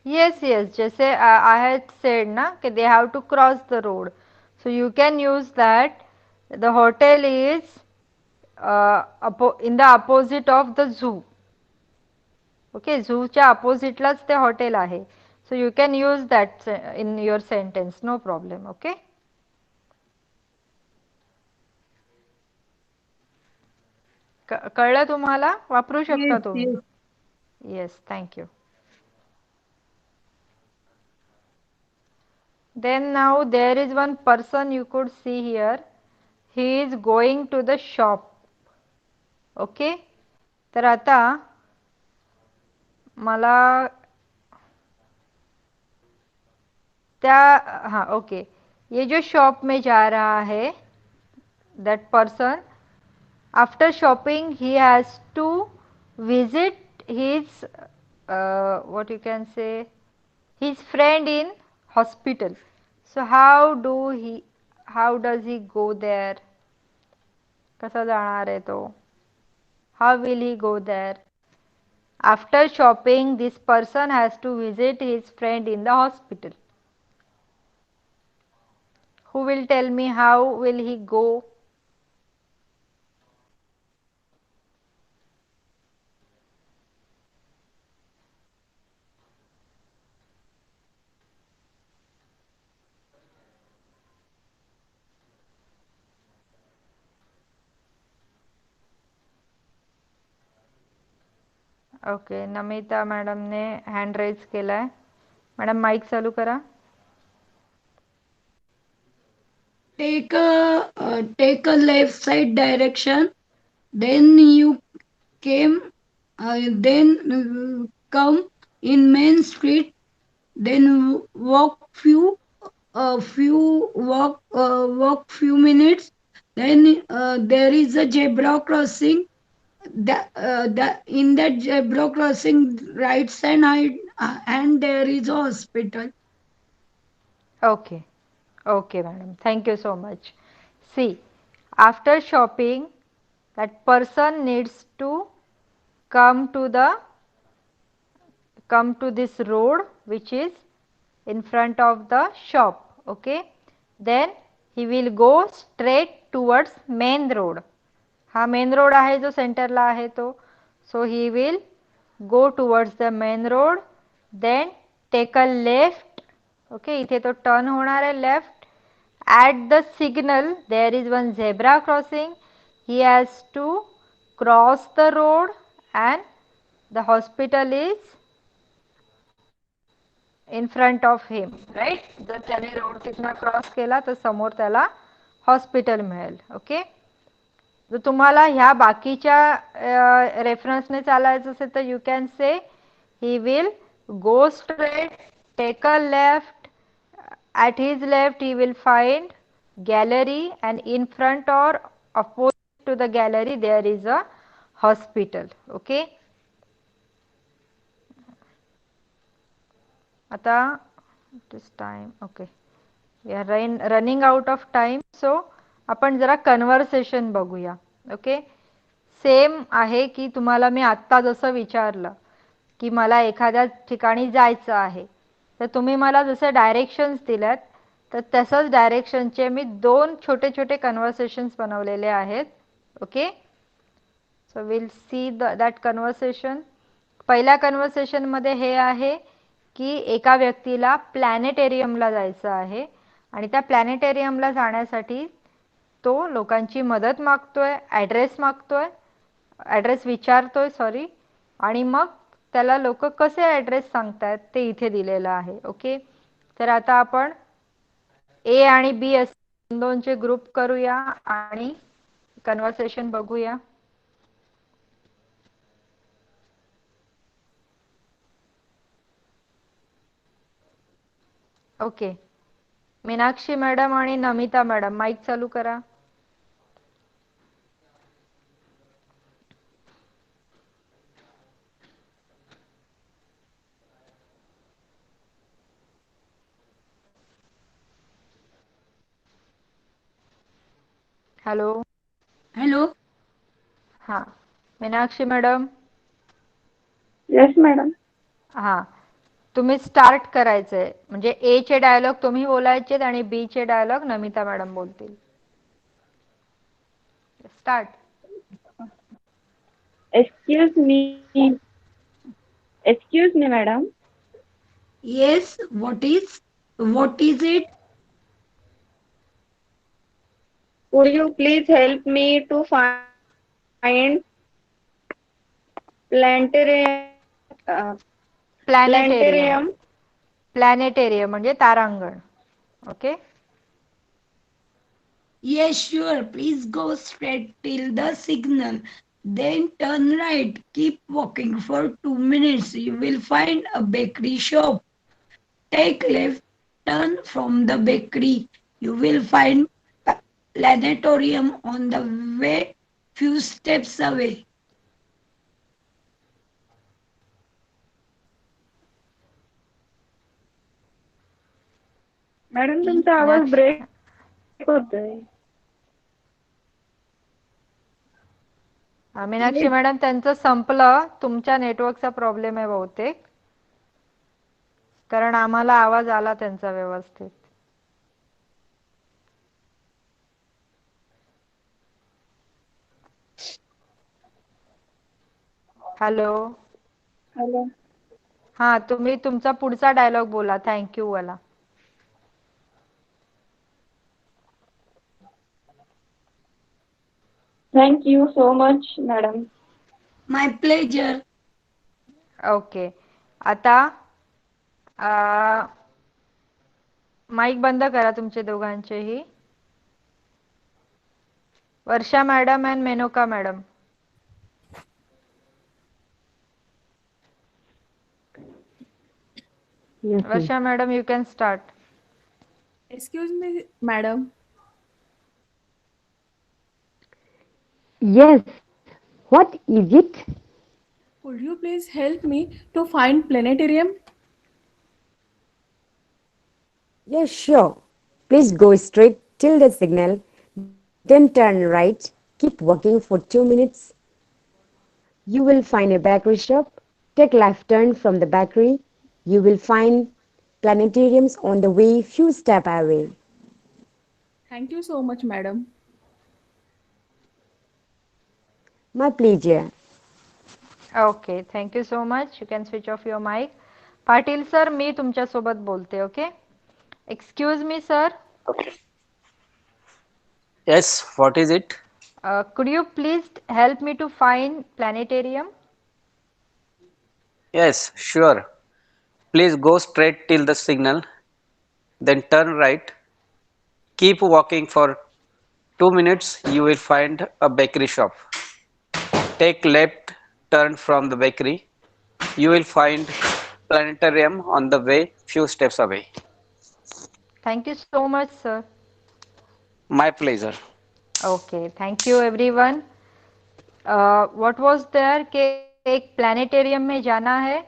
Yes, yes, जैसे I had said ना कि they have to cross the road, so you can use that the hotel is in the opposite of the zoo. Okay, झूच्या अपोजिटलाच ते hotel आहे, so you can use that in your sentence, no problem. Okay, कळलं तुम्हाला? वापरू शकता Yes, तुम्ही. yes. Yes, thank you. Then now there is one person you could see here. He is going to the shop. Okay, तर आता मला त्या हाँ ओके, ये जो शॉप में जा रहा है, that person after shopping he has to visit his what you can say, his friend in hospital. So how does he go there? कसा जाणार आहे तो? How will he go there? After shopping, this person has to visit his friend in the hospital. Who will tell me how will he go? Okay, Namita madam ने hand raise केलाय. Madam mic चालू करा. Take a left side direction, then you come in main street, then walk few minutes, then there is a zebra crossing. In that zebra crossing right side and there is a hospital. Okay, okay, madam. Thank you so much. See, after shopping, that person needs to come to this road which is in front of the shop. Okay, then he will go straight towards main road. हा main road आहे जो सेंटरला आहे तो. So he will go towards the main road, then take a left. Okay, इथे तो turn होणार आहे left. At the signal there is one zebra crossing. He has to cross the road and the hospital is in front of him. Right, जर त्याने road तिथनं cross केला तर समोर त्याला हॉस्पिटल मिळेल. ओके, जर तुम्हाला ह्या बाकीच्या रेफरन्सने चालायचं असेल तर you can say he will go straight, take a left. At his left he will find gallery and in front or opposite to the gallery there is a hospital. Okay, आता time. Okay, we are running out of time, so आपण जरा conversation बघूया. Okay, same आहे की तुम्हाला मी आत्ता जसं विचारलं की मला एखाद्या ठिकाणी जायचं आहे, तर तुम्ही मला जसे डायरेक्शन्स दिल्यात तर तसंच डायरेक्शनचे मी 2 छोटे छोटे कन्व्हर्सेशन्स बनवलेले आहेत. Okay. So will see that conversation. पहिल्या कन्व्हर्सेशन मध्ये हे आहे की एका व्यक्तीला प्लॅनेटेरियमला जायचं आहे आणि त्या प्लॅनेटेरियमला जाण्यासाठी तो लोकांची मदत मागतोय, ॲड्रेस विचारतोय सॉरी, आणि मग त्याला लोक कसे ॲड्रेस सांगतायत ते इथे दिलेलं आहे. ओके. तर आता आपण ए आणि बी असे दोनचे ग्रुप करूया आणि कन्व्हर्सेशन बघूया. ओके. मीनाक्षी मॅडम आणि नमिता मॅडम माईक चालू करा. हॅलो. हॅलो. हां. मीनाक्षी मॅडम. Yes madam. हां. तुम्ही स्टार्ट करायचंय, म्हणजे ए चे डायलॉग तुम्ही बोलायचे आणि बी चे डायलॉग नमिता मॅडम बोलतील. Start. Excuse me. Excuse me madam. Yes. What is it? Would you please help me to find planetarium? प्लॅनेटेरियम. प्लॅनेटेरियम म्हणजे तारांगण. Okay. Yes, sure. Please go straight till the signal. Then turn right. Keep walking for 2 minutes. You will find a bakery shop. Take left. Turn from the bakery. You will find planetarium on the way, few steps away. Madam तुमचा आवाज break होतोय. Meenakshi madam त्यांचं संपलं. तुमच्या नेटवर्कचा problem आहे बहुतेक, कारण आम्हाला आवाज आला त्यांचा व्यवस्थित. हॅलो. हॅलो. हां. तुम्ही तुमचा पुढचा डायलॉग बोला, थँक्यू वाला. Thank you so much madam. My pleasure. Okay. आता माईक बंद करा तुमचे दोघांचेही. Varsha madam and Menoka madam. Yes, ma'am. Varsha madam you can start. Excuse me, madam. Yes. What is it? Could you please help me to find planetarium? Yes, sure. Please go straight till the signal, then turn right. Keep walking for 2 minutes. You will find a bakery shop. Take left turn from the bakery. You will find planetariums on the way, few steps away. Thank you so much, madam. My pleasure. Okay. Thank you so much. You can switch off your mic. Patil sir, मी तुमच्यासोबत बोलते. Okay. Excuse me sir. Yes, what is it? Could you please help me to find planetarium? Yes, sure. Please go straight till the signal, then turn right. Keep walking for 2 minutes. You will find a bakery shop. Take left turn from the bakery. You will find planetarium on the way, few steps away. Thank you so much, sir. My pleasure. Okay, thank you everyone. What was there कि एक planetarium में जाना है,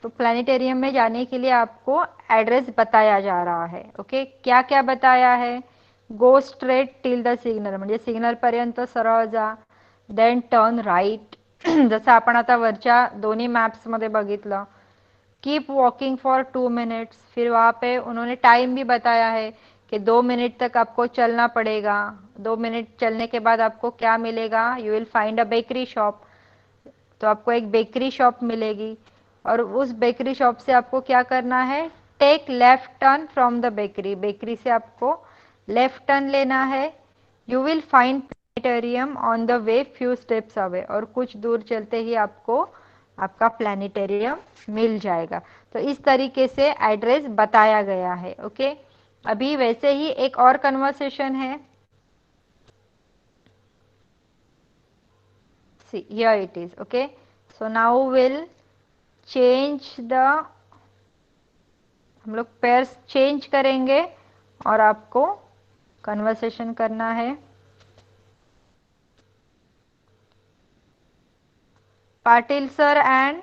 तो planetarium में जाने के लिए आपको एड्रेस बताया जा रहा है. ओके. क्या क्या बताया है? Go straight till the signal, म्हणजे सिग्नल पर्यंत सरळ जा. देन टर्न राईट, जसं आपण आता वरच्या दोन्ही मॅप्स मध्ये बघितलं. कीप वॉकिंग फॉर 2 मिनट्स, फिर वहाँ पे उन्होंने टाइम भी बताया है कि 2 मिनट तक आपको चलना पड़ेगा, 2 मिनट चलने के बाद आपको क्या मिलेगा, you will find a bakery shop. तो आपको एक बेकरी शॉप मिलेगी और उस बेकरी शॉप से आपको क्या करना है, take left turn from the bakery, bakery से आपको लेफ्ट टर्न लेना है। You will find planetarium on the way few steps away, और कुछ दूर चलते ही आपको आपका प्लानिटेरियम मिल जाएगा। तो इस तरीके से एड्रेस बताया गया है। ओके, अभी वैसे ही एक और कन्वर्सेशन है। See, here it is. Okay, so now we'll change the, हम लोग पेयर्स चेंज करेंगे और आपको कन्वर्सेशन करना है। Patil sir and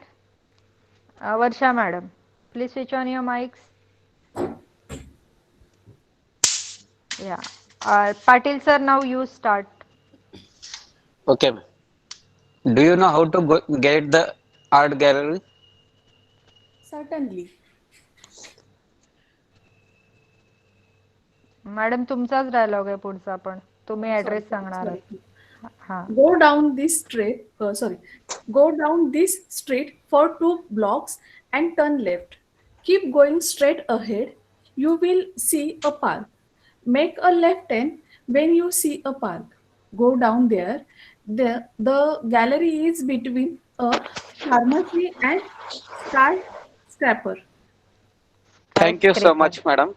Varsha madam, please switch on your mics. या Patil sir, now you start. Okay. Do you know how to get the art gallery? Certainly. Madam तुमचाच dialogue आहे पुढचा, पण तुम्ही ऍड्रेस सांगणार Sorry. आहात. हा, Go down this street. Go down this street for 2 blocks and turn left. Keep going straight ahead. You will see a park. Make a left turn when you see a park. Go down there. The gallery is between a pharmacy and skyscraper. Thank you so skyscraper. much, madam.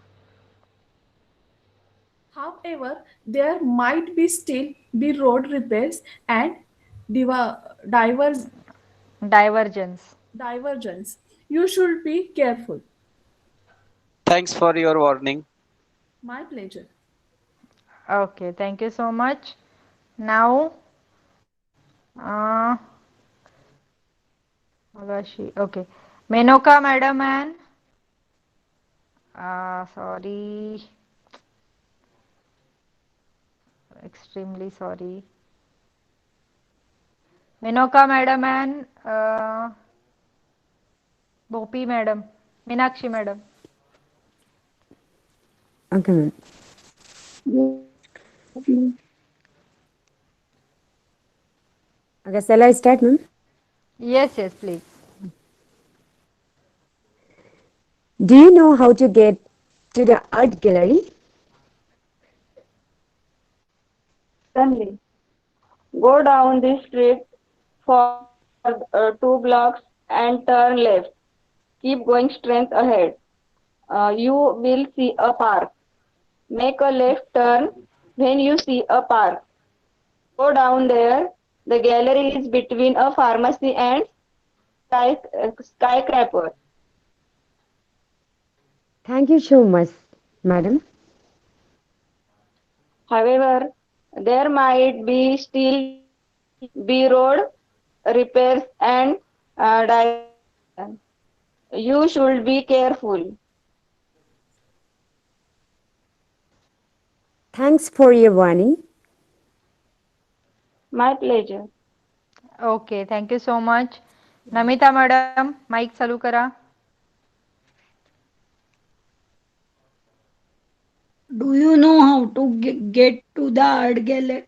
However, there might be still be road repairs and diverse divergence. divergence. You should be careful. Thanks for your warning. My pleasure. Okay, thank you so much. Now, okay, Menoka madam and sorry, extremely sorry. Menoka madam and Bhopi madam, Meenakshi madam. Okay, ma'am. Okay, shall I start, ma'am? Yes, yes, please. Do you know how to get to the art gallery? Certainly. Go down this street for 2 blocks and turn left. Keep going straight ahead. You will see a park. Make a left turn when you see a park. Go down there. The gallery is between a pharmacy and skyscraper. Thank you so much, madam. However, there might be still be road repairs and diversion. You should be careful. Thanks for your warning. My pleasure. Okay, thank you so much. Namita madam, mic चालू करा. Do you know how to get to the art gallery?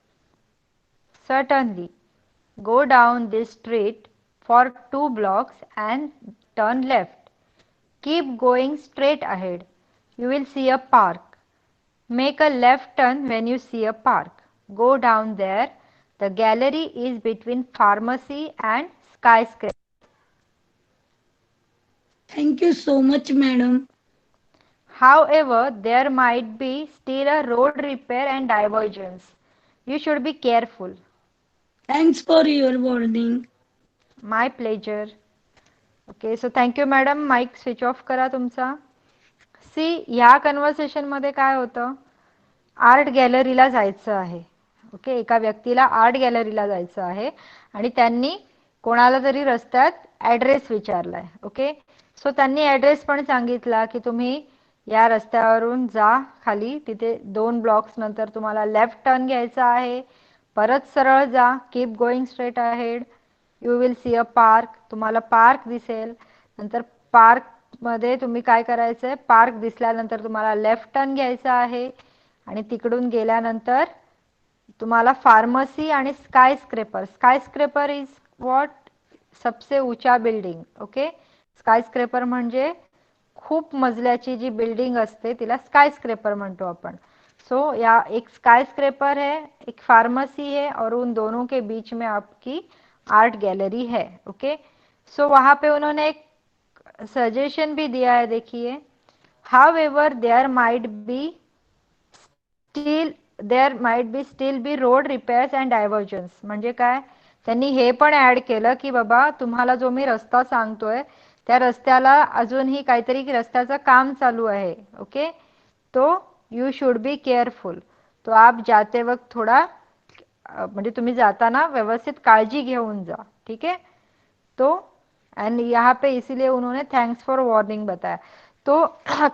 Certainly. Go down this street for 2 blocks and turn left. Keep going straight ahead. You will see a park. Make a left turn when you see a park. Go down there. The gallery is between pharmacy and skyscraper. Thank you so much, madam. However, there might be still a road repair and divergence. You should be careful. Thanks for your warning. My pleasure. Okay, so thank you madam. Mic switch off करा तुमचा. C, ह्या conversation मध्ये काय होतं, art गॅलरीला जायचं आहे. Okay, एका व्यक्तीला आर्ट गॅलरीला जायचं आहे आणि त्यांनी कोणाला तरी रस्त्यात ॲड्रेस विचारलाय. ओके, सो त्यांनी ॲड्रेस पण सांगितला की तुम्ही या रस्त्यावरून जा खाली, तिथे 2 ब्लॉक्स नंतर तुम्हाला लेफ्ट टर्न घ्यायचा आहे, परत सरळ जा, keep going straight ahead, you will see a park, तुम्हाला पार्क दिसेल, नंतर पार्क मध्ये तुम्ही काय करायचंय, पार्क दिसल्यानंतर तुम्हाला लेफ्ट टर्न घ्यायचा आहे आणि तिकडून गेल्यानंतर तुम्हाला फार्मसी आणि स्काय स्क्रेपर इज व्हॉट, सबसे ऊंचा बिल्डिंग. ओके, स्काय स्क्रेपर म्हणजे खूप मजल्याची जी बिल्डिंग असते तिला स्काय स्क्रेपर म्हणतो आपण. सो या एक स्काई स्क्रेपर है, एक फार्मेसी है और उन दोनों के बीच में आपकी आर्ट गैलरी है. ओके, सो वहां पे उन्होंने एक सजेशन भी दिया है, देखिए. However there might be still road repairs and diversions. म्हणजे काय, त्यांनी हे पण ऍड केलं की बाबा तुम्हाला जो मी रस्ता सांगतोय त्या रस्त्याला अजूनही काहीतरी रस्त्याचं काम चालू आहे. ओके, तो यू शुड बी केअरफुल. तो आप जाते वक्त थोड़ा म्हणजे तुम्ही जाताना व्यवस्थित काळजी घेऊन जा. ठीक है, तो एंड यहाँ पे इसीलिए उन्होंने थैंक्स फॉर वार्निंग बताया. तो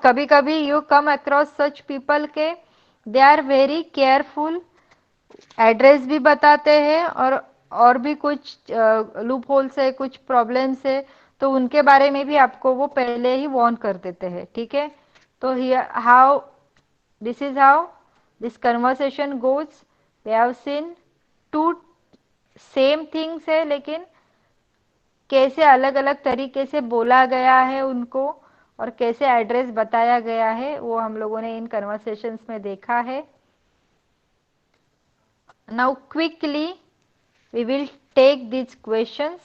कभी कभी you come across such people के they are very careful, address भी बताते हैं और भी कुछ लूप होल्स है, कुछ प्रॉब्लम्स है, तो उनके बारे में भी आपको वो पहले ही वार्न कर देते हैं. ठीक है, तो how this is how this conversation goes. We have seen two same things है, लेकिन कैसे अलग अलग तरीके से बोला गया है उनको और कैसे एड्रेस बताया गया है वो हम लोगों ने इन कन्वर्सेशंस में देखा है. Now quickly we will take this questions.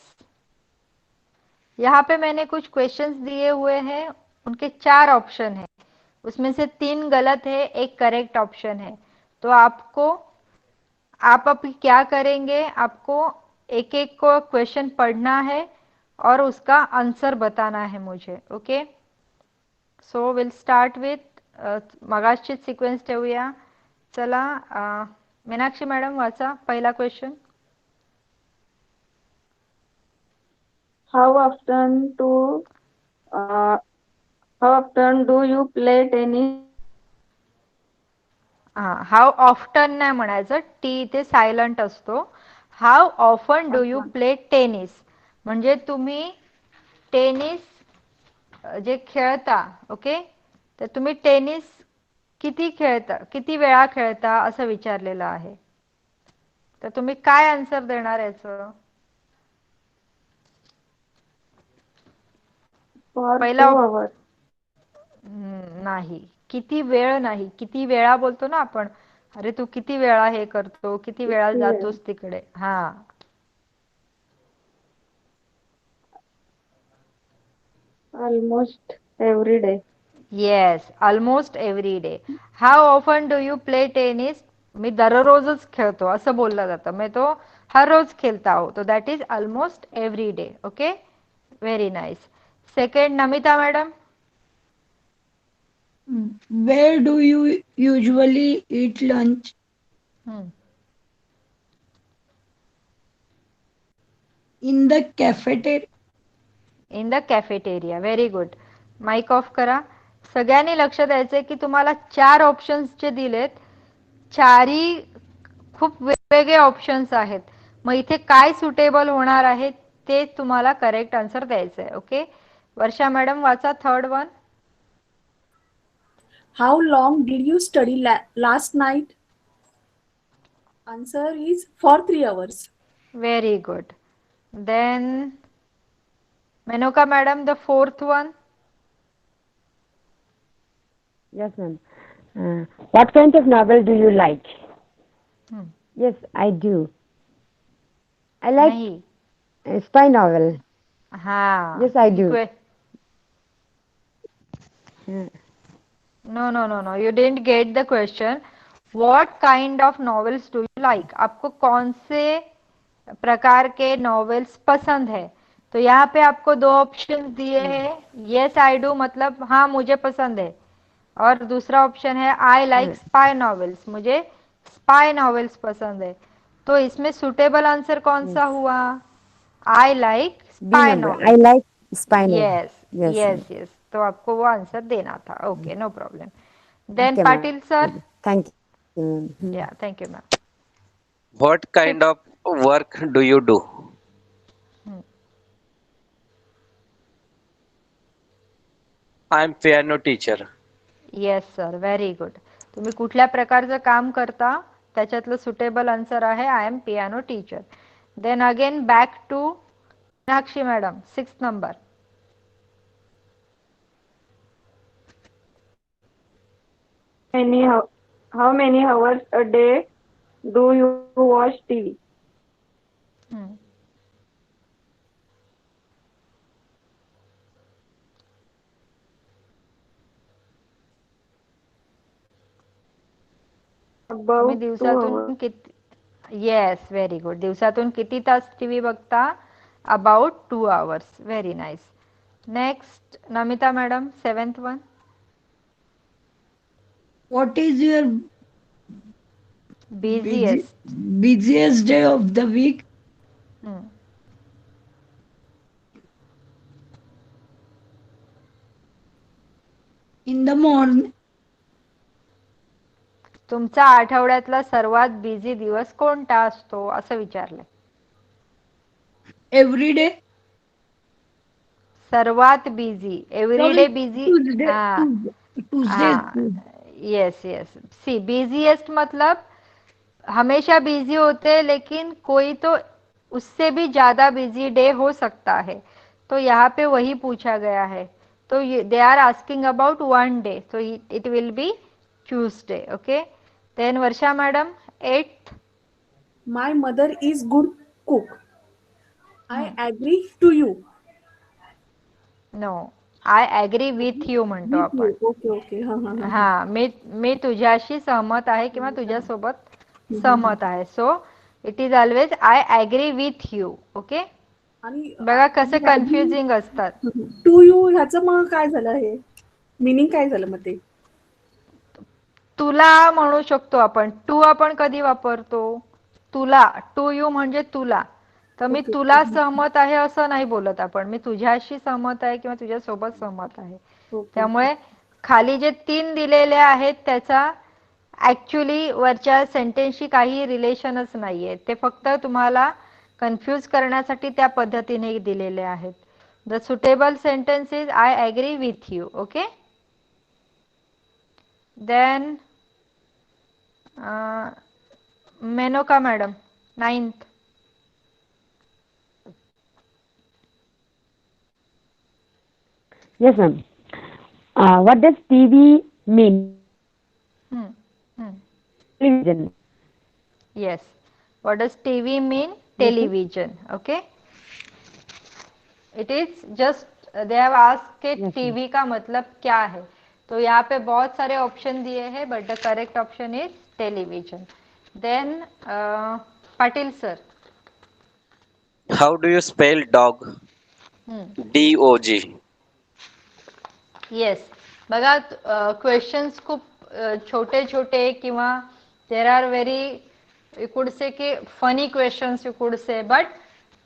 यहाँ पे मैंने कुछ क्वेश्चंस दिए हुए हैं, उनके 4 ऑप्शन है, उसमें से 3 गलत है, एक करेक्ट ऑप्शन है. तो आप अभी क्या करेंगे, आपको एक एक को क्वेश्चन पढ़ना है और उसका आंसर बताना है मुझे. Okay, so will start with मगाशीच सिक्वेन्स ठेवूया. चला, मीनाक्षी मॅडम वाचा पहिला question. How often to uh, how often do you play tennis? How often नाही म्हणायचं, टी इथे सायलंट असतो. How often do you play tennis म्हणजे तुम्ही टेनिस जे खेळता. ओके, तर तुम्ही टेनिस किती खेळता, किती वेळा खेळता असं विचारलेलं आहे. तर तुम्ही काय आन्सर देणार याचं? For पहिला 2 hours. नाही, किती वेळ नाही, किती वेळा बोलतो ना आपण, अरे तू किती वेळा हे करतो, किती वेळा किती वेळ? जातोस तिकडे. हा, Almost every day. Yes, almost every day. How often do you play tennis, मी दररोजच खेळतो असं बोललं जातं, मी तो हर रोज खेळता हो, तो that is almost every day. Okay, very nice. Second, Namita madam. Where do you usually eat lunch? In the cafeteria. In the cafeteria. Very good. Mic off करा. सगळ्यांनी लक्ष द्यायचंय की तुम्हाला 4 ऑप्शन्स जे दिलेत, चारही खूप वेगवेगळे ऑप्शन्स आहेत. मग इथे काय सुटेबल होणार आहे ते तुम्हाला करेक्ट आन्सर द्यायचं आहे. ओके, वर्षा मॅडम वाचा third one. How long did you study last night? Answer is for 3 hours. Very good. Then Menoka madam, the fourth one. Yes, ma'am. What kind of novel do you like? Yes, I do. I like नाही, spy novel. हा. Yes, I do. No no no no, you didn't get the question. What kind of novels do you like, आपको कौन से प्रकार के novels पसंद है. तो यहाँ पे आपको 2 ऑप्शन दिए हैं. यस आई डू मतलब हाँ मुझे पसंद है, और दूसरा ऑप्शन है आई लाइक स्पाई नॉवेल्स, मुझे स्पाई नॉवेल्स पसंद है. तो इसमें सुटेबल आंसर कौन सा हुआ? I like B spy number. I novels. like spy novel. Yes Yes, yes ma'am. Yes, तो आपको वो आंसर देना था. Okay, no problem. Then Okay, Patil ma'am. Sir. Thank you. Yeah, thank you ma'am. What kind of work do you do? I am piano teacher. Yes sir, very good. तुम्ही कुठल्या प्रकारचं काम करता त्याच्यातलं सुटेबल आन्सर आहे I am piano teacher. Then again back to Meenakshi madam, 6 number. How many hours a day do you watch TV? तुम्ही About 2 hours. दिवसातून किती, येस व्हेरी गुड, दिवसातून किती तास टीव्ही बघता? About 2 hours. Very nice. Next Namita madam, 7th one. What is your बिझिएस्ट. busiest day of the week? In the morning. तुमचा आठवड्यातला सर्वात बिझी दिवस कोणता असतो असं विचारलंय. Every day. सर्वात busy, everyday busy. Tuesday. Tuesday. Yes yes. See busiest मतलब हमेशा बिजी होते, लेकिन कोई तो उससे भी ज्यादा बिजी डे हो सकता है, तो यहाँ पे वही पूछा गया है. तो they R asking about one day, so it will be Tuesday. Okay. Then Varsha madam, 8th. My mother is good cook. I agree to you. No, I agree with you म्हणतो With आपण. you. Okay, okay. हा, मी तुझ्याशी सहमत आहे किंवा तुझ्यासोबत सहमत आहे. So it is always I agree with you. Okay. आणि बघा कसे कन्फ्युजिंग असतात. टू यू ह्याचं मग काय झालं, हे मिनिंग काय झालं मग ते? तुला म्हणू शकतो आपण. टू आपण कधी वापरतो? तुला. टू यू म्हणजे तुला. तर मी Okay. तुला सहमत आहे असं नाही बोलत आपण. मी तुझ्याशी सहमत आहे किंवा तुझ्यासोबत सहमत आहे. Okay. त्यामुळे खाली जे 3 दिलेले आहेत त्याचा ऍक्च्युली वरच्या सेंटेन्सशी काही रिलेशनच नाहीये. ते फक्त तुम्हाला कन्फ्यूज करण्यासाठी त्या पद्धतीने दिलेले आहेत. The suitable sentence is I agree with you. Okay. Then Menoka madam, 9th. Yes, ma'am. What does TV mean? Television. Yes. What does TV mean? Television. Okay. It is just they have asked कि TV का मतलब क्या है. तो यहाँ पे बहुत सारे option दिए हैं, but the correct option is television. Then Patil sir. How do you spell dog? DOG. Yes. बघा क्वेश्चन्स खूप छोटे छोटे किंवा there are very, you could से की funny questions you could say, but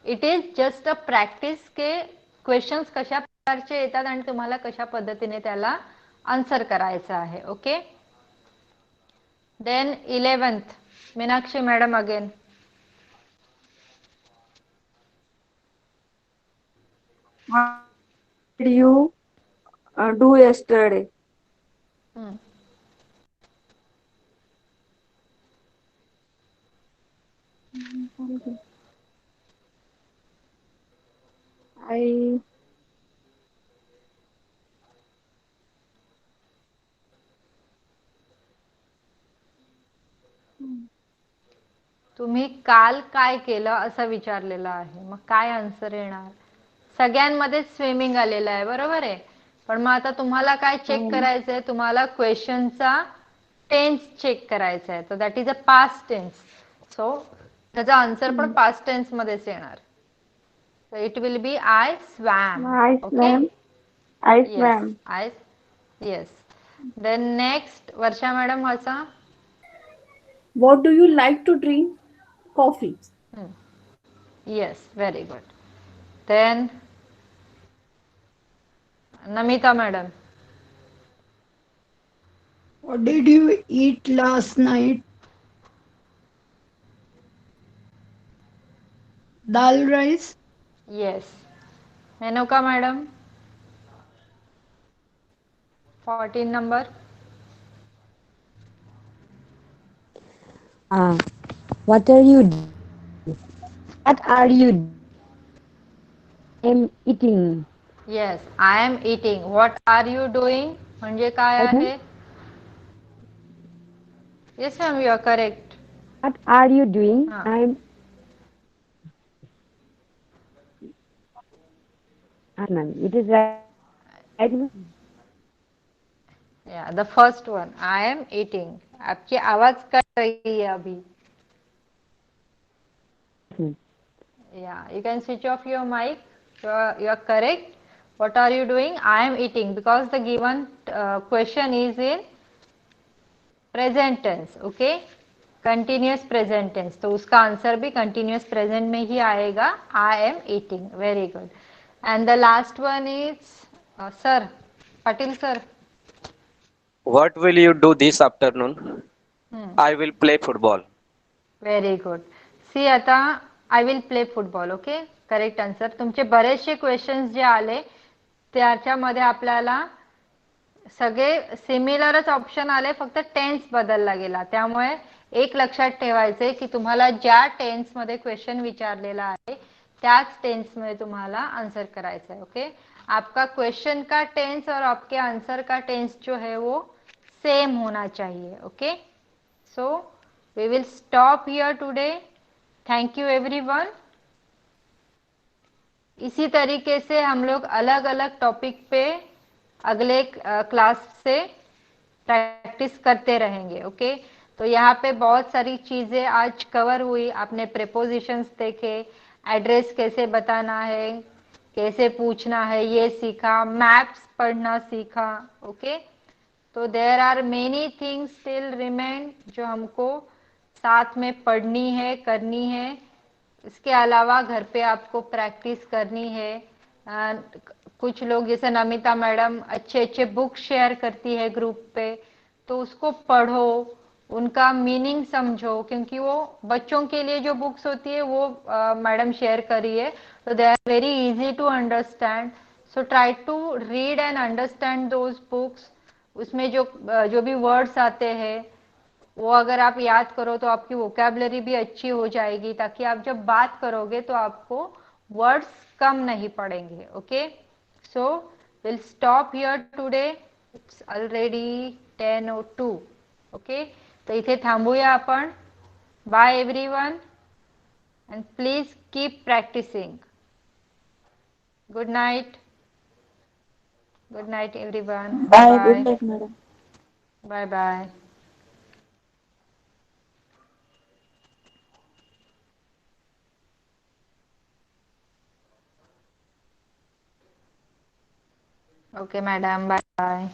it is just a practice K questions कशा प्रकारचे येतात आणि तुम्हाला कशा पद्धतीने त्याला आन्सर करायचं आहे. Okay. Then 11th Meenakshi madam again. What did you do yesterday? I तुम्ही काल काय केलं असं विचारलेलं आहे. मग काय आन्सर येणार? सगळ्यांमध्ये स्विमिंग आलेलं आहे, बरोबर आहे. पण मग आता तुम्हाला काय चेक करायचंय? तुम्हाला क्वेश्चनचा टेन्स चेक करायचा आहे. तर that is a past tense. So त्याचा आन्सर पण पास्ट टेन्स मध्येच येणार. So it will be I swam. I swam. I Yes. swam. Yes. Then next, Varsha madam also. What do you like to drink? Coffee. Yes, very good. Then Namita madam. What did you eat last night? Dal rice. Yes. Menuka madam. 14 number. What are you doing? What are you doing? I'm eating. Yes, I am eating. What are you doing? म्हणजे काय Right, ma'am? आहे? Yes, ma'am, you are correct. What are you doing? हां. Ma'am. It is right, ma'am? Yeah, the first one. I am eating. आपकी आवाज cut रही है अभी. Hmm. Yeah, you can switch off your mic. You are correct. What are you doing? I am eating because the given question is in present tense. Okay, continuous present tense. तो उसका answer भी continuous present में ही आएगा. I am eating. Very good. And the last one is sir, Patil sir. What will you do this afternoon? Hmm. I will play football. Very good. See आता I will play football. Okay, correct answer. तुमचे बरेचसे questions जे आले त्याच्यामध्ये आपल्याला सगळे सिमिलरच option आले, फक्त टेन्स बदलला गेला. त्यामुळे एक लक्षात ठेवायचंय की तुम्हाला ज्या टेन्समध्ये क्वेश्चन विचारलेला आहे त्याच टेन्समध्ये तुम्हाला आंसर करायचा है. ओके, आपका क्वेश्चन का टेंस और आपके आंसर का टेंस जो है वो सेम होना चाहिए. Okay, so we will stop here today. Thank you everyone. इसी तरीके से हम लोग अलग अलग टॉपिक पे अगले क्लास से प्रैक्टिस करते रहेंगे. ओके, तो यहाँ पे बहुत सारी चीजें आज कवर हुई. आपने प्रेपोजिशंस देखे, एड्रेस कैसे बताना है, कैसे पूछना है ये सीखा, मैप्स पढ़ना सीखा. ओके, तो there are many things still remain जो हमको साथ में पढ़नी है, करनी है. इसके अलावा घर पे आपको प्रैक्टिस करनी है. कुछ लोग जैसे नमिता मैडम अच्छे अच्छे बुक शेयर करती है ग्रुप पे, तो उसको पढ़ो, उनका मीनिंग समझो, क्योंकि वो बच्चों के लिए जो बुक्स होती है वो मैडम शेयर करी है, तो they are very easy to understand. So try to read and understand those books. उसमें जो भी वर्ड्स आते हैं वो अगर आप याद करो तो आपकी वोकैबुलरी भी अच्छी हो जाएगी, ताकि आप जब बात करोगे तो आपको वर्ड्स कम नहीं पड़ेंगे. Okay, so will stop here today. It's already 10:02. Okay, तो इथे थांबूया आपण. Bye everyone and please keep practising. Good night. Good night everyone. Bye. Good bye night, madam. Bye bye. Okay madam, bye bye.